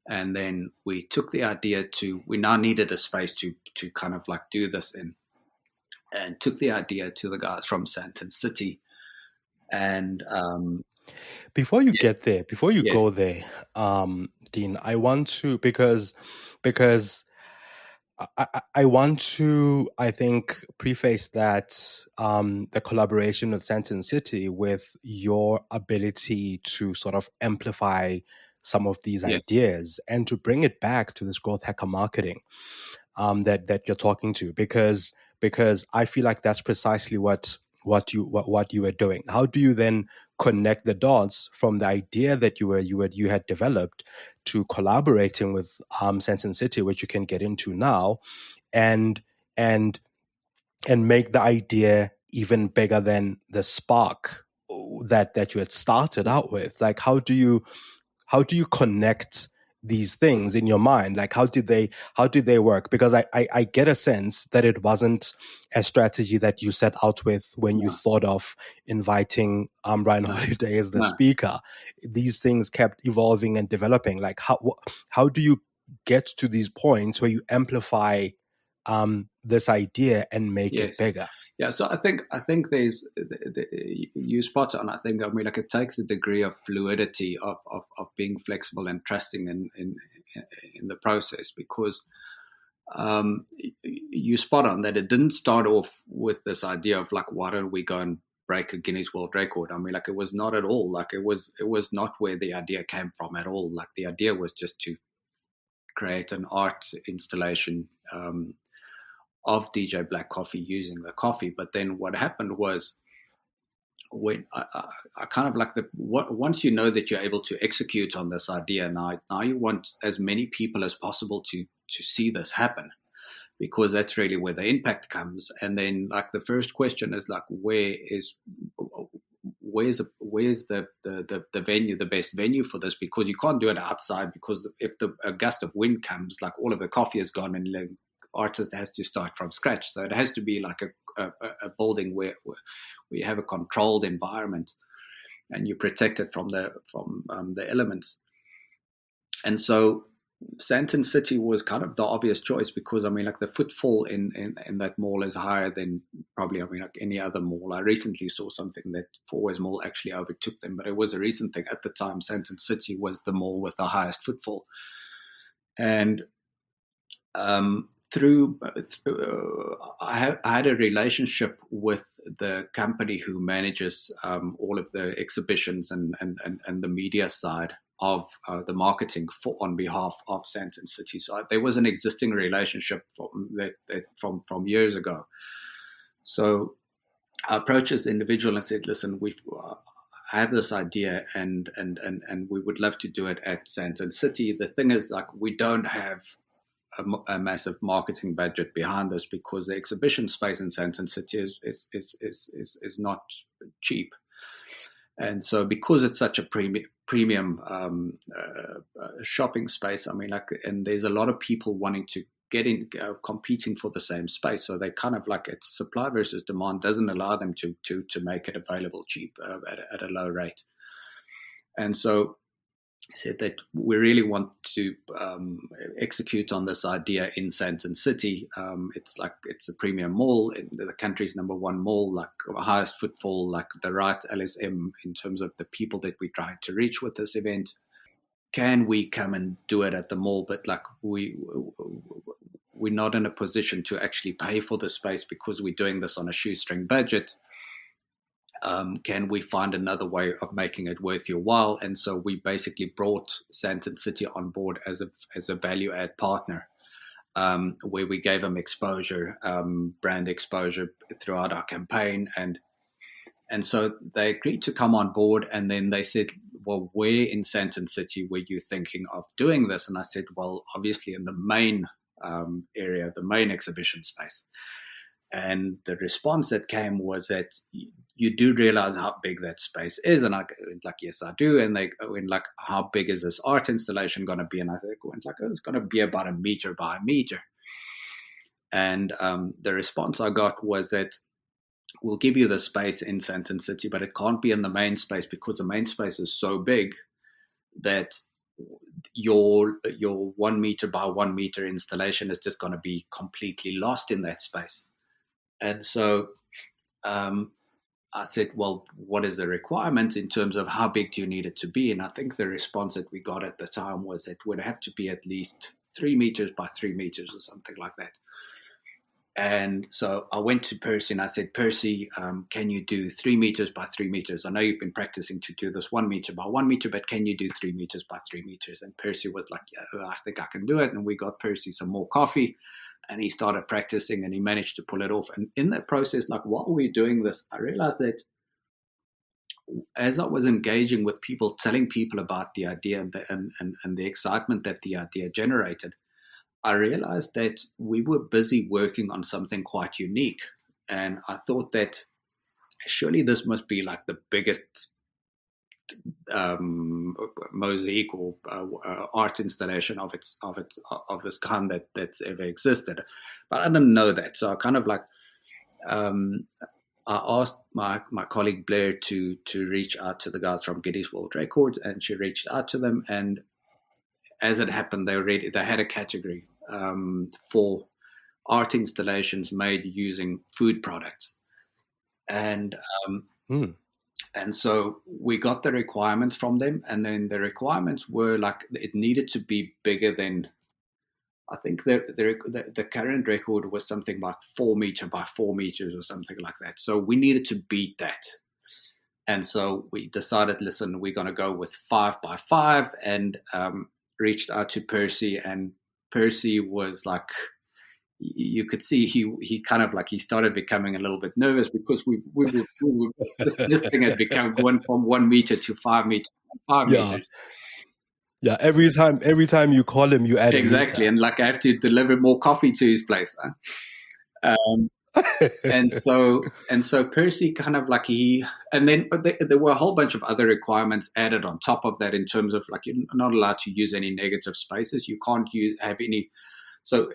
And then we took the idea we now needed a space to kind of like do this in, and took the idea to the guys from Sandton City. And before you get there, before you go there, Dean, I want to, because I want to, I think, preface that the collaboration with Sandton City with your ability to sort of amplify some of these ideas and to bring it back to this growth hacker marketing that you're talking to, because because I feel like that's precisely what you were doing. How do you then connect the dots from the idea that you had developed to collaborating with Sandton City, which you can get into now, and and make the idea even bigger than the spark that you had started out with? Like, how do you connect these things in your mind? Like, how did they work? Because I get a sense that it wasn't a strategy that you set out with when you thought of inviting Ryan Holiday as the speaker. These things kept evolving and developing. Like, how do you get to these points where you amplify this idea and make it bigger? Yeah, so I think there's you spot on. I mean, like, it takes a degree of fluidity of being flexible and trusting in the process, because you spot on that it didn't start off with this idea of like, why don't we go and break a Guinness World Record? I mean, like, it was not at all. Like, it was not where the idea came from at all. Like, the idea was just to create an art installation of DJ Black Coffee using the coffee. But then what happened was, when I kind of like once you know that you're able to execute on this idea, now you want as many people as possible to see this happen, because that's really where the impact comes. And then, like, the first question is like, where's the venue, the best venue for this? Because you can't do it outside, because if a gust of wind comes, like, all of the coffee is gone, and the artist has to start from scratch. So it has to be like a building where you have a controlled environment and you protect it from the elements. And so Sandton City was kind of the obvious choice, because I mean, like, the footfall in that mall is higher than probably, I mean, like, any other mall. I recently saw something that Fourways Mall actually overtook them, but it was a recent thing. At the time, Sandton City was the mall with the highest footfall. And I had a relationship with the company who manages all of the exhibitions and the media side of the marketing on behalf of Sandton City. So there was an existing relationship from years ago. So I approached this individual and said, listen, I have this idea and we would love to do it at Sandton City. The thing is, like, we don't have a massive marketing budget behind this, because the exhibition space in Sandton City is not cheap. And so, because it's such a premium shopping space, I mean, like, and there's a lot of people wanting to get in, competing for the same space. So they kind of like, it's supply versus demand doesn't allow them to make it available cheap at a low rate. And so said that we really want to execute on this idea in Sandton City. It's a premium mall, the country's number one mall, like highest footfall, like the right LSM in terms of the people that we try to reach with this event. Can we come and do it at the mall? But like, we're not in a position to actually pay for the space, because we're doing this on a shoestring budget. Can we find another way of making it worth your while? And so we basically brought Sandton City on board as a value add partner, where we gave them exposure, brand exposure throughout our campaign. And so they agreed to come on board. And then they said, well, where in Sandton City were you thinking of doing this? And I said, well, obviously in the main area, the main exhibition space. And the response that came was that you do realize how big that space is. And I went like, yes, I do. And they went like, how big is this art installation going to be? And I said, it's going to be about 1 meter by 1 meter. And the response I got was that we'll give you the space in Sandton City, but it can't be in the main space, because the main space is so big that your 1 meter by 1 meter installation is just going to be completely lost in that space. And so I said, well, what is the requirement in terms of how big do you need it to be? And I think the response that we got at the time was it would have to be at least 3 meters by 3 meters or something like that. And so I went to Percy and I said, Percy, can you do 3 meters by 3 meters? I know you've been practicing to do this 1 meter by 1 meter, but can you do 3 meters by 3 meters? And Percy was like, yeah, I think I can do it. And we got Percy some more coffee and he started practicing and he managed to pull it off. And in that process, like while we were doing this, I realized that as I was engaging with people, telling people about the idea and the excitement that the idea generated, I realized that we were busy working on something quite unique. And I thought that surely this must be like the biggest mosaic or art installation of this kind that's ever existed. But I didn't know that. So I kind of like, I asked my colleague Blair to reach out to the guys from Guinness World Record, and she reached out to them. And as it happened, they had a category for art installations made using food products, and so we got the requirements from them, and then the requirements were like it needed to be bigger than, I think the current record was something like 4 meter by 4 meters or something like that. So we needed to beat that. And so we decided, listen, we're going to go with 5 by 5, and reached out to Percy. And Percy was like, you could see he kind of like, he started becoming a little bit nervous because we this thing had become going from 1 meter to 5 meters. 5 meters. Yeah, every time you call him, you add exactly, and like I have to deliver more coffee to his place. And so Percy kind of like and then there were a whole bunch of other requirements added on top of that in terms of like you're not allowed to use any negative spaces. You can't have any. So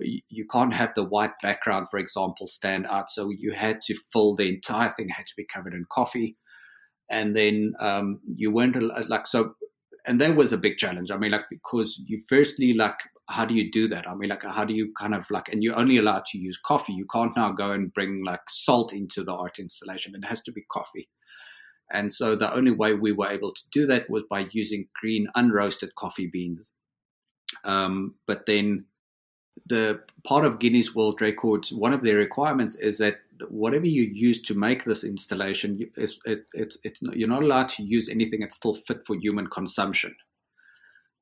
you can't have the white background, for example, stand out. So you had to fill the entire thing had to be covered in coffee, and then you weren't like so. And that was a big challenge. I mean, like, because you firstly, like, how do you do that? I mean, like, how do you kind of like, and you're only allowed to use coffee. You can't now go and bring like salt into the art installation. It has to be coffee. And so the only way we were able to do that was by using green unroasted coffee beans. But then the part of Guinness World Records, one of their requirements is that whatever you use to make this installation, you're not allowed to use anything that's still fit for human consumption.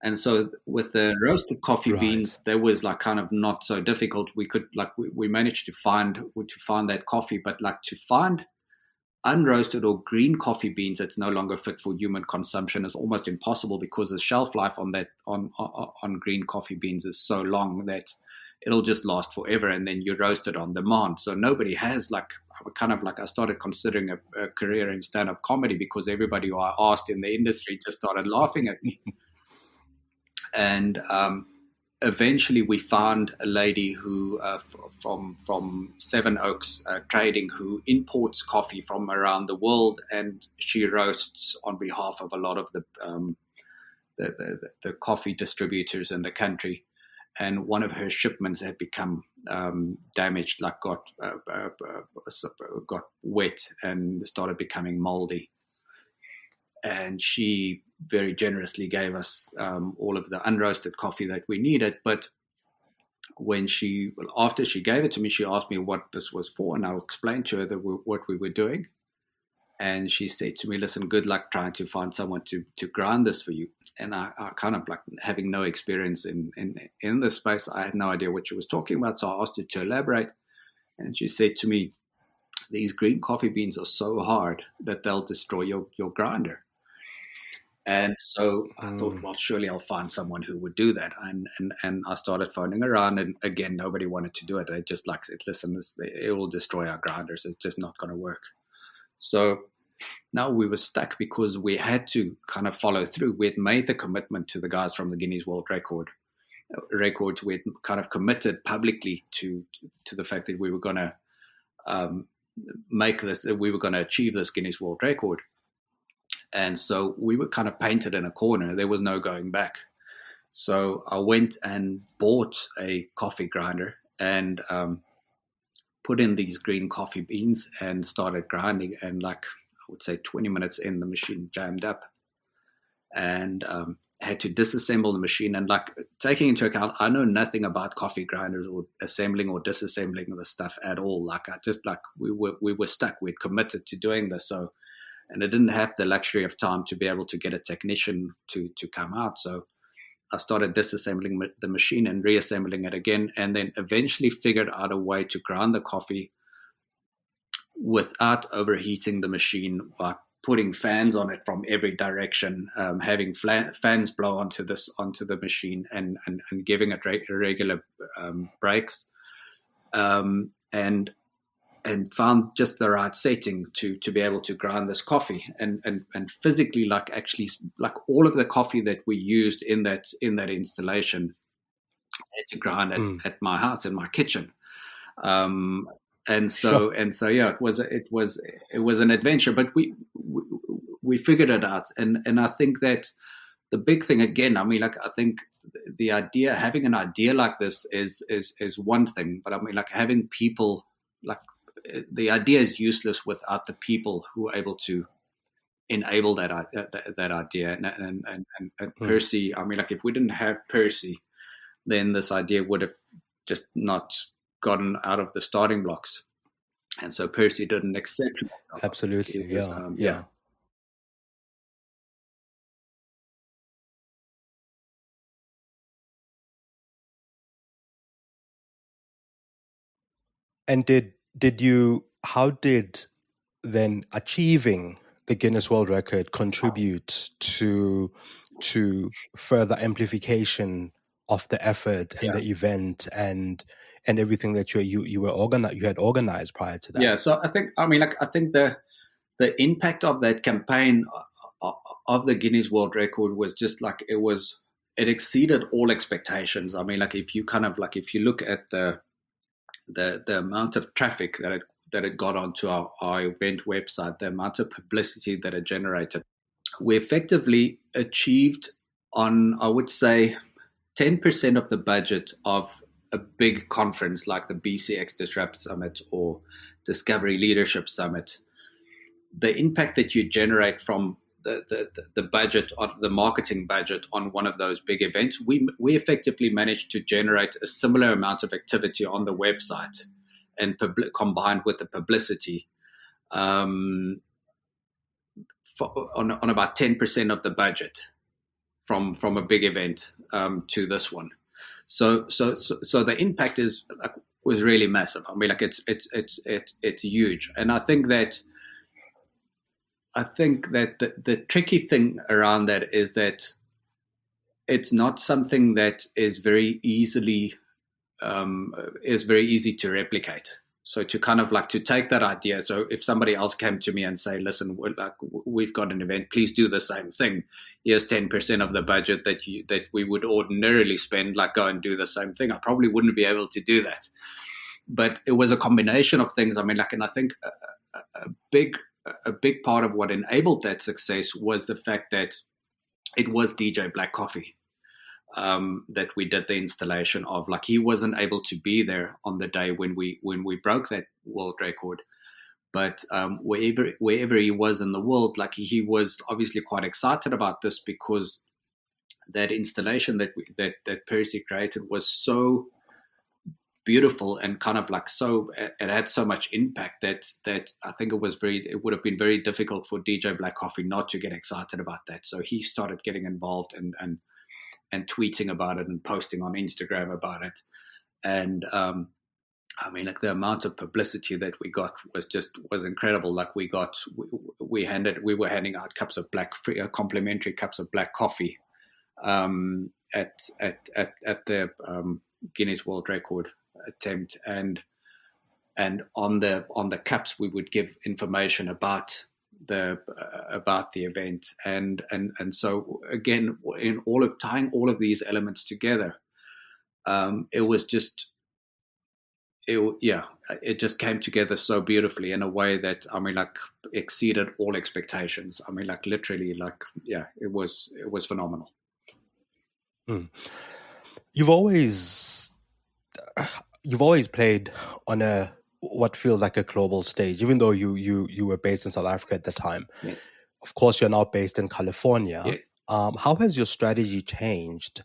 And so with the roasted coffee beans, that was like kind of not so difficult. We could like we managed to find that coffee, but like to find unroasted or green coffee beans that's no longer fit for human consumption is almost impossible because the shelf life on green coffee beans is so long that it'll just last forever, and then you roast it on demand. So nobody has like kind of like I started considering a career in stand-up comedy because everybody who I asked in the industry just started laughing at me. And eventually we found a lady who from Seven Oaks Trading who imports coffee from around the world, and she roasts on behalf of a lot of the coffee distributors in the country. And one of her shipments had become damaged, like got wet and started becoming moldy. And she very generously gave us all of the unroasted coffee that we needed. But after she gave it to me, she asked me what this was for, and I explained to her what we were doing. And she said to me, listen, good luck trying to find someone to grind this for you. And I kind of like having no experience in this space, I had no idea what she was talking about. So I asked her to elaborate. And she said to me, these green coffee beans are so hard that they'll destroy your grinder. And so I thought, well, surely I'll find someone who would do that. And I started phoning around, and again, nobody wanted to do it. They just like said, listen, it will destroy our grinders. It's just not going to work. So now we were stuck because we had to kind of follow through. We had made the commitment to the guys from the Guinness World Records. We had kind of committed publicly to the fact that we were going to we were going to achieve this Guinness World Record. And so we were kind of painted in a corner. There was no going back. So I went and bought a coffee grinder and put in these green coffee beans and started grinding. And like, I would say 20 minutes in, the machine jammed up and had to disassemble the machine. And like taking into account, I know nothing about coffee grinders or assembling or disassembling the stuff at all. Like we were stuck. We'd committed to doing this, and I didn't have the luxury of time to be able to get a technician to come out. So I started disassembling the machine and reassembling it again, and then eventually figured out a way to grind the coffee without overheating the machine by putting fans on it from every direction, having fans blow onto the machine, and giving it regular breaks, and found just the right setting to be able to grind this coffee, and physically, like all of the coffee that we used in that installation, I had to grind at my house in my kitchen. And so yeah, it was an adventure, but we figured it out, and I think that the big thing again, I mean, like, I think the idea, having an idea like this is one thing, but I mean, like, having people, like, the idea is useless without the people who are able to enable that idea, and Percy, I mean, like, if we didn't have Percy, then this idea would have just not gotten out of the starting blocks. And so Percy did an exceptional job. Absolutely. Yeah. And how did then achieving the Guinness World Record contribute to further amplification of the effort and the event and everything that you had organized prior to that? Yeah, so I think the impact of that campaign of the Guinness World Record was just like, it exceeded all expectations. I mean, like, if you look at the amount of traffic that it got onto our event website, the amount of publicity that it generated, we effectively achieved, on, I would say, 10% of the budget of a big conference like the BCX Disrupt Summit or Discovery Leadership Summit. The impact that you generate from the budget, on the marketing budget on one of those big events, we effectively managed to generate a similar amount of activity on the website, and combined with the publicity, on about 10% of the budget from a big event to this one. So the impact was really massive. I mean, like, it's huge, and I think that the tricky thing around that is that it's not something that is very easy to replicate. So to kind of like to take that idea. So if somebody else came to me and say, listen, we've got an event, please do the same thing. Here's 10% of the budget that we would ordinarily spend, like, go and do the same thing. I probably wouldn't be able to do that. But it was a combination of things. I mean, like, and I think a big part of what enabled that success was the fact that it was DJ Black Coffee that we did the installation of. Like, he wasn't able to be there on the day when we broke that world record, but wherever he was in the world, like, he was obviously quite excited about this, because that installation that Percy created was so beautiful and kind of like it had so much impact that I think it would have been very difficult for DJ Black Coffee not to get excited about that. So he started getting involved and tweeting about it and posting on Instagram about it. And I mean, like, the amount of publicity that we got was incredible. Like, we were handing out complimentary cups of black coffee at the Guinness World Record attempt, and on the cups we would give information about the event, and so again, in tying all of these elements together, it just came together so beautifully in a way that, I mean, like, exceeded all expectations. I mean, like, literally, like, yeah, it was phenomenal. You've always played on what feels like a global stage, even though you were based in South Africa at the time. Yes. Of course, you're now based in California. Yes. How has your strategy changed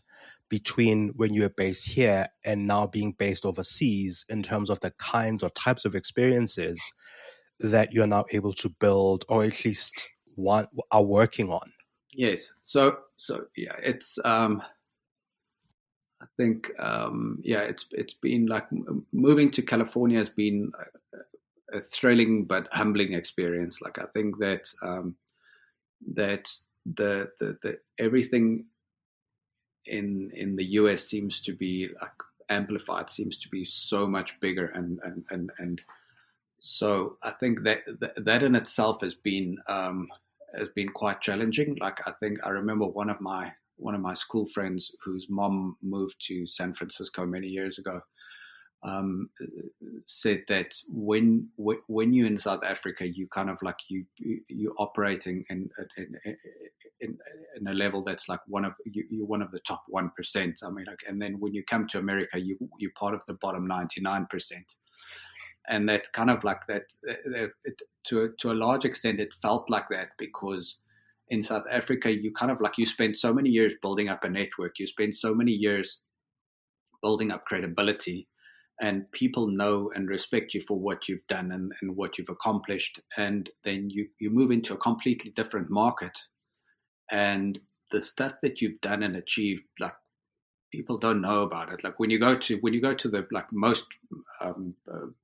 between when you were based here and now being based overseas in terms of the kinds or types of experiences that you're now able to build, or at least are working on? Yes. So yeah, it's I think it's been like moving to California has been a thrilling but humbling experience. Like I think that that the everything in the US seems to be like amplified, seems to be so much bigger, and so I think that in itself has been quite challenging. Like I think I remember one of my school friends whose mom moved to San Francisco many years ago, said that when you're in South Africa, you kind of like you're operating in a level that's like you're one of the top 1%. I mean, like, and then when you come to America, you're part of the bottom 99%. And that's kind of like that. To a large extent, it felt like that because in South Africa, you kind of like you spend so many years building up a network. You spend so many years building up credibility, and people know and respect you for what you've done and what you've accomplished. And then you move into a completely different market, and the stuff that you've done and achieved, like people don't know about it. Like when you go to the like most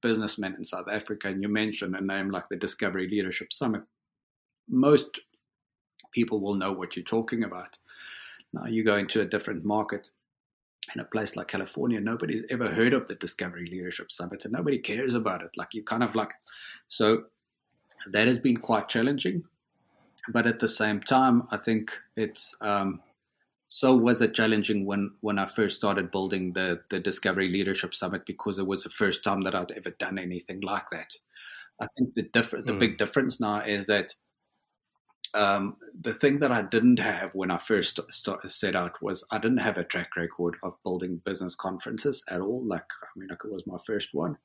businessmen in South Africa, and you mention a name like the Discovery Leadership Summit, most people will know what you're talking about. Now you go into a different market in a place like California, nobody's ever heard of the Discovery Leadership Summit, and nobody cares about it. Like you kind of like, so that has been quite challenging. But at the same time, I think it's so was it challenging when I first started building the Discovery Leadership Summit, because it was the first time that I'd ever done anything like that. I think the big difference now is that the thing that I didn't have when I first set out was I didn't have a track record of building business conferences at all. Like, I mean, like it was my first one.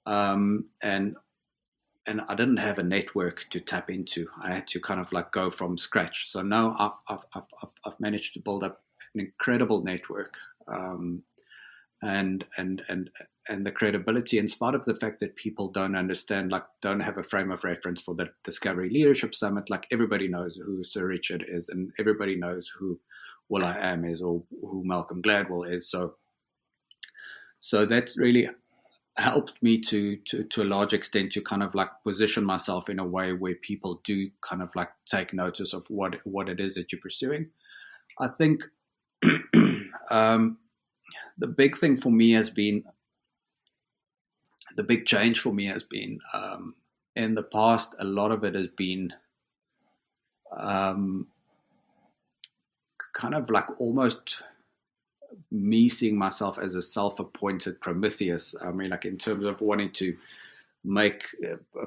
And I didn't have a network to tap into. I had to kind of like go from scratch. So now I've managed to build up an incredible network, and the credibility, in spite of the fact that people don't understand, like don't have a frame of reference for the Discovery Leadership Summit. Like everybody knows who Sir Richard is, and everybody knows who Will.I.Am is, or who Malcolm Gladwell is. So that's really helped me to a large extent to kind of like position myself in a way where people do kind of like take notice of what it is that you're pursuing. I think the big thing for me has been, the big change for me has been, in the past, a lot of it has been kind of like almost me seeing myself as a self-appointed Prometheus. I mean, like in terms of wanting to make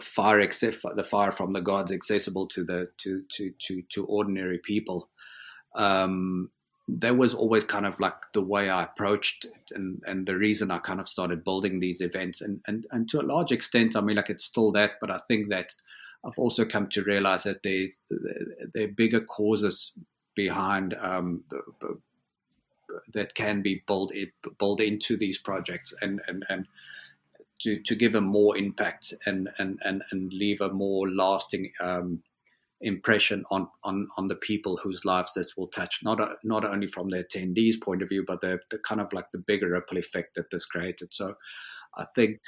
fire, except the fire from the gods, accessible to ordinary people. That was always kind of like the way I approached it, and the reason I kind of started building these events. And to a large extent, I mean, like it's still that, but I think that I've also come to realize that there are bigger causes behind that can be built into these projects, and to give a more impact and leave a more lasting impression on the people whose lives this will touch, not only from the attendees' point of view, but the kind of like the bigger ripple effect that this created. So I think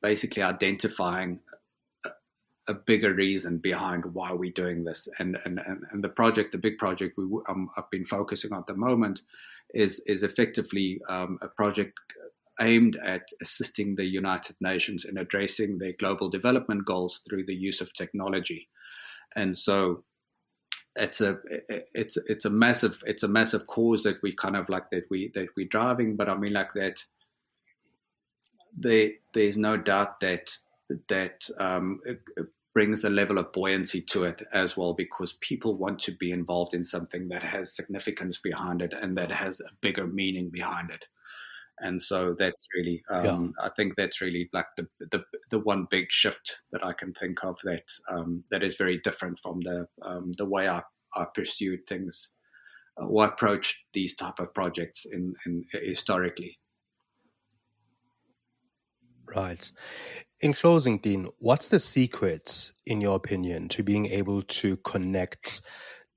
basically identifying a bigger reason behind why we're doing this, and the big project I've been focusing on at the moment is effectively a project aimed at assisting the United Nations in addressing their global development goals through the use of technology. And so it's a massive cause that we kind of like that we're driving. But I mean, like that there's no doubt that it brings a level of buoyancy to it as well, because people want to be involved in something that has significance behind it and that has a bigger meaning behind it. And so that's really, I think that's really like the one big shift that I can think of that is very different from the way I pursued things or approached these type of projects in historically. Right. In closing, Dean, what's the secret, in your opinion, to being able to connect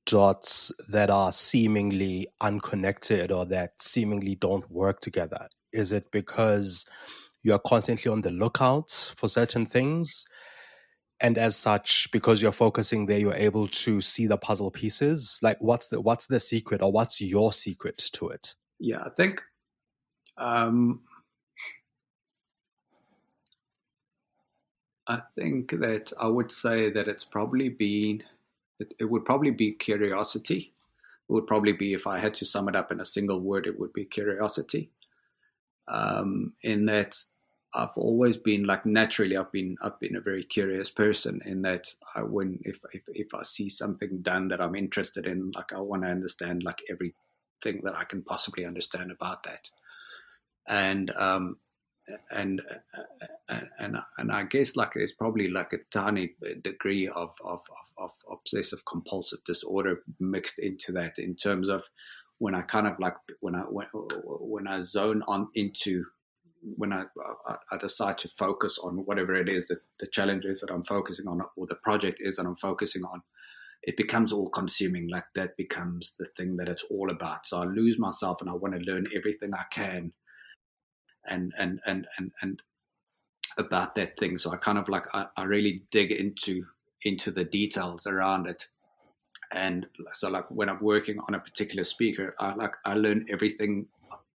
dots that are seemingly unconnected or that seemingly don't work together? Is it because you are constantly on the lookout for certain things? And as such, because you're focusing there, you're able to see the puzzle pieces? Like, what's the secret, or what's your secret to it? Yeah, I think that I would say that it would probably be curiosity. It would probably be, if I had to sum it up in a single word, it would be curiosity. In that I've always been, like, naturally I've been a very curious person, in that if I see something done that I'm interested in, like, I want to understand, like, everything that I can possibly understand about that. And and and I guess, like, there's probably like a tiny degree of obsessive compulsive disorder mixed into that, in terms of when I kind of like when I zone on into, when I decide to focus on whatever it is that the challenge is that I'm focusing on, or the project is that I'm focusing on, it becomes all consuming. Like, that becomes the thing that it's all about. So I lose myself, and I want to learn everything I can, and about that thing. So I kind of like, I really dig into the details around it. And so, like, when I'm working on a particular speaker, I learn everything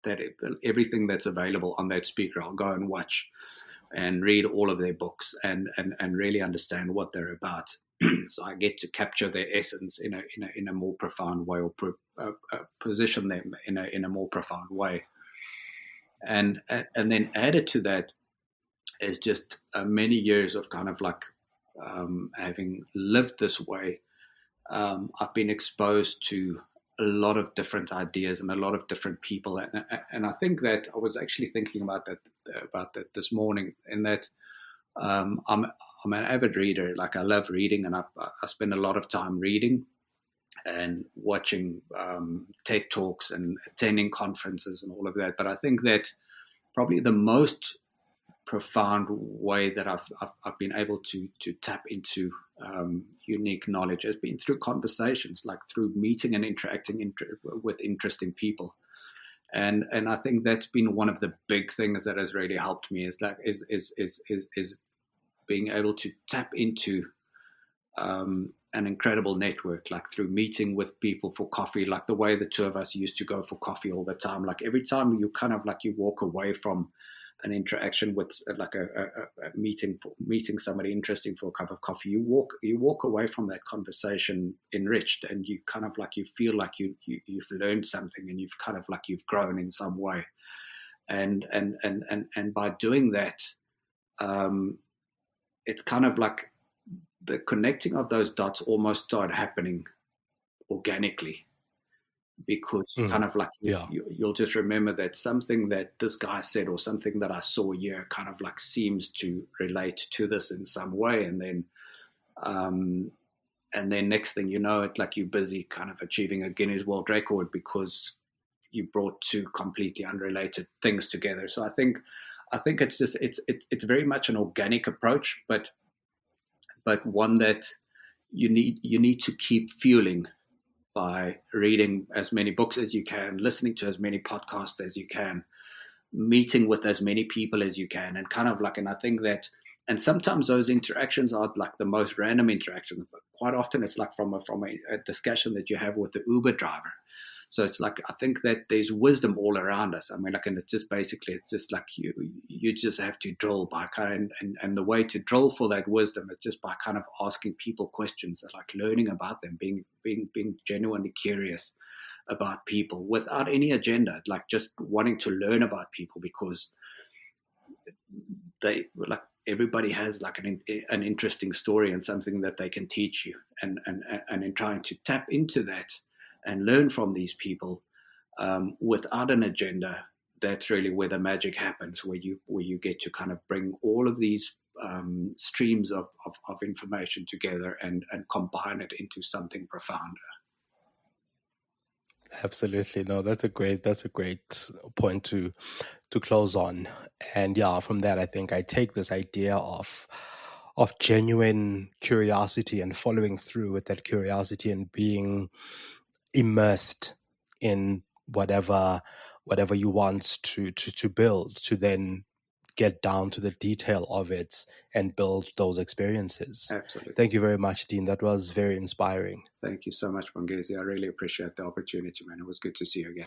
that's available on that speaker. I'll go and watch and read all of their books, and really understand what they're about. So I get to capture their essence in a more profound way, or position them in a more profound way. And then added to that is just many years of kind of like, having lived this way. I've been exposed to a lot of different ideas and a lot of different people, and I think that I was actually thinking about that this morning. In that, I'm an avid reader. Like, I love reading, and I spend a lot of time reading and watching TED Talks and attending conferences and all of that. But I think that probably the most profound way that I've been able to tap into unique knowledge has been through conversations, like through meeting and interacting with interesting people. And I think that's been one of the big things that has really helped me, is being able to tap into an incredible network, like through meeting with people for coffee, like the way the two of us used to go for coffee all the time. Like, every time you kind of like, you walk away from an interaction with, like, a meeting somebody interesting for a cup of coffee, you walk away from that conversation enriched, and you kind of like, you feel like you've learned something, and you've kind of like, you've grown in some way. And by doing that, it's kind of like the connecting of those dots almost start happening organically, because kind of like, you'll just remember that something that this guy said, or something that I saw here, kind of like seems to relate to this in some way. And then next thing you know, it, like, you're busy kind of achieving a Guinness World Record, because you brought two completely unrelated things together. So I think it's just, it's very much an organic approach, but one that you need to keep fueling by reading as many books as you can, listening to as many podcasts as you can, meeting with as many people as you can, and kind of like, and I think that, and sometimes those interactions are like the most random interactions, but quite often it's like from a discussion that you have with the Uber driver. So it's like, I think that there's wisdom all around us. I mean, like, and it's just basically, it's just like, you just have to drill by kind of, and the way to drill for that wisdom is just by kind of asking people questions, and like learning about them, being genuinely curious about people without any agenda, like just wanting to learn about people, because they, like, everybody has like an interesting story and something that they can teach you, and in trying to tap into that and learn from these people without an agenda, that's really where the magic happens, where you get to kind of bring all of these streams of information together and combine it into something profounder. Absolutely. No, that's a great point to close on. And yeah, from that I think I take this idea of genuine curiosity and following through with that curiosity and being immersed in whatever you want to build, to then get down to the detail of it and build those experiences. Absolutely. Thank you very much, Dean. That was very inspiring. Thank you so much, Bongezi. I really appreciate the opportunity, man. It was good to see you again.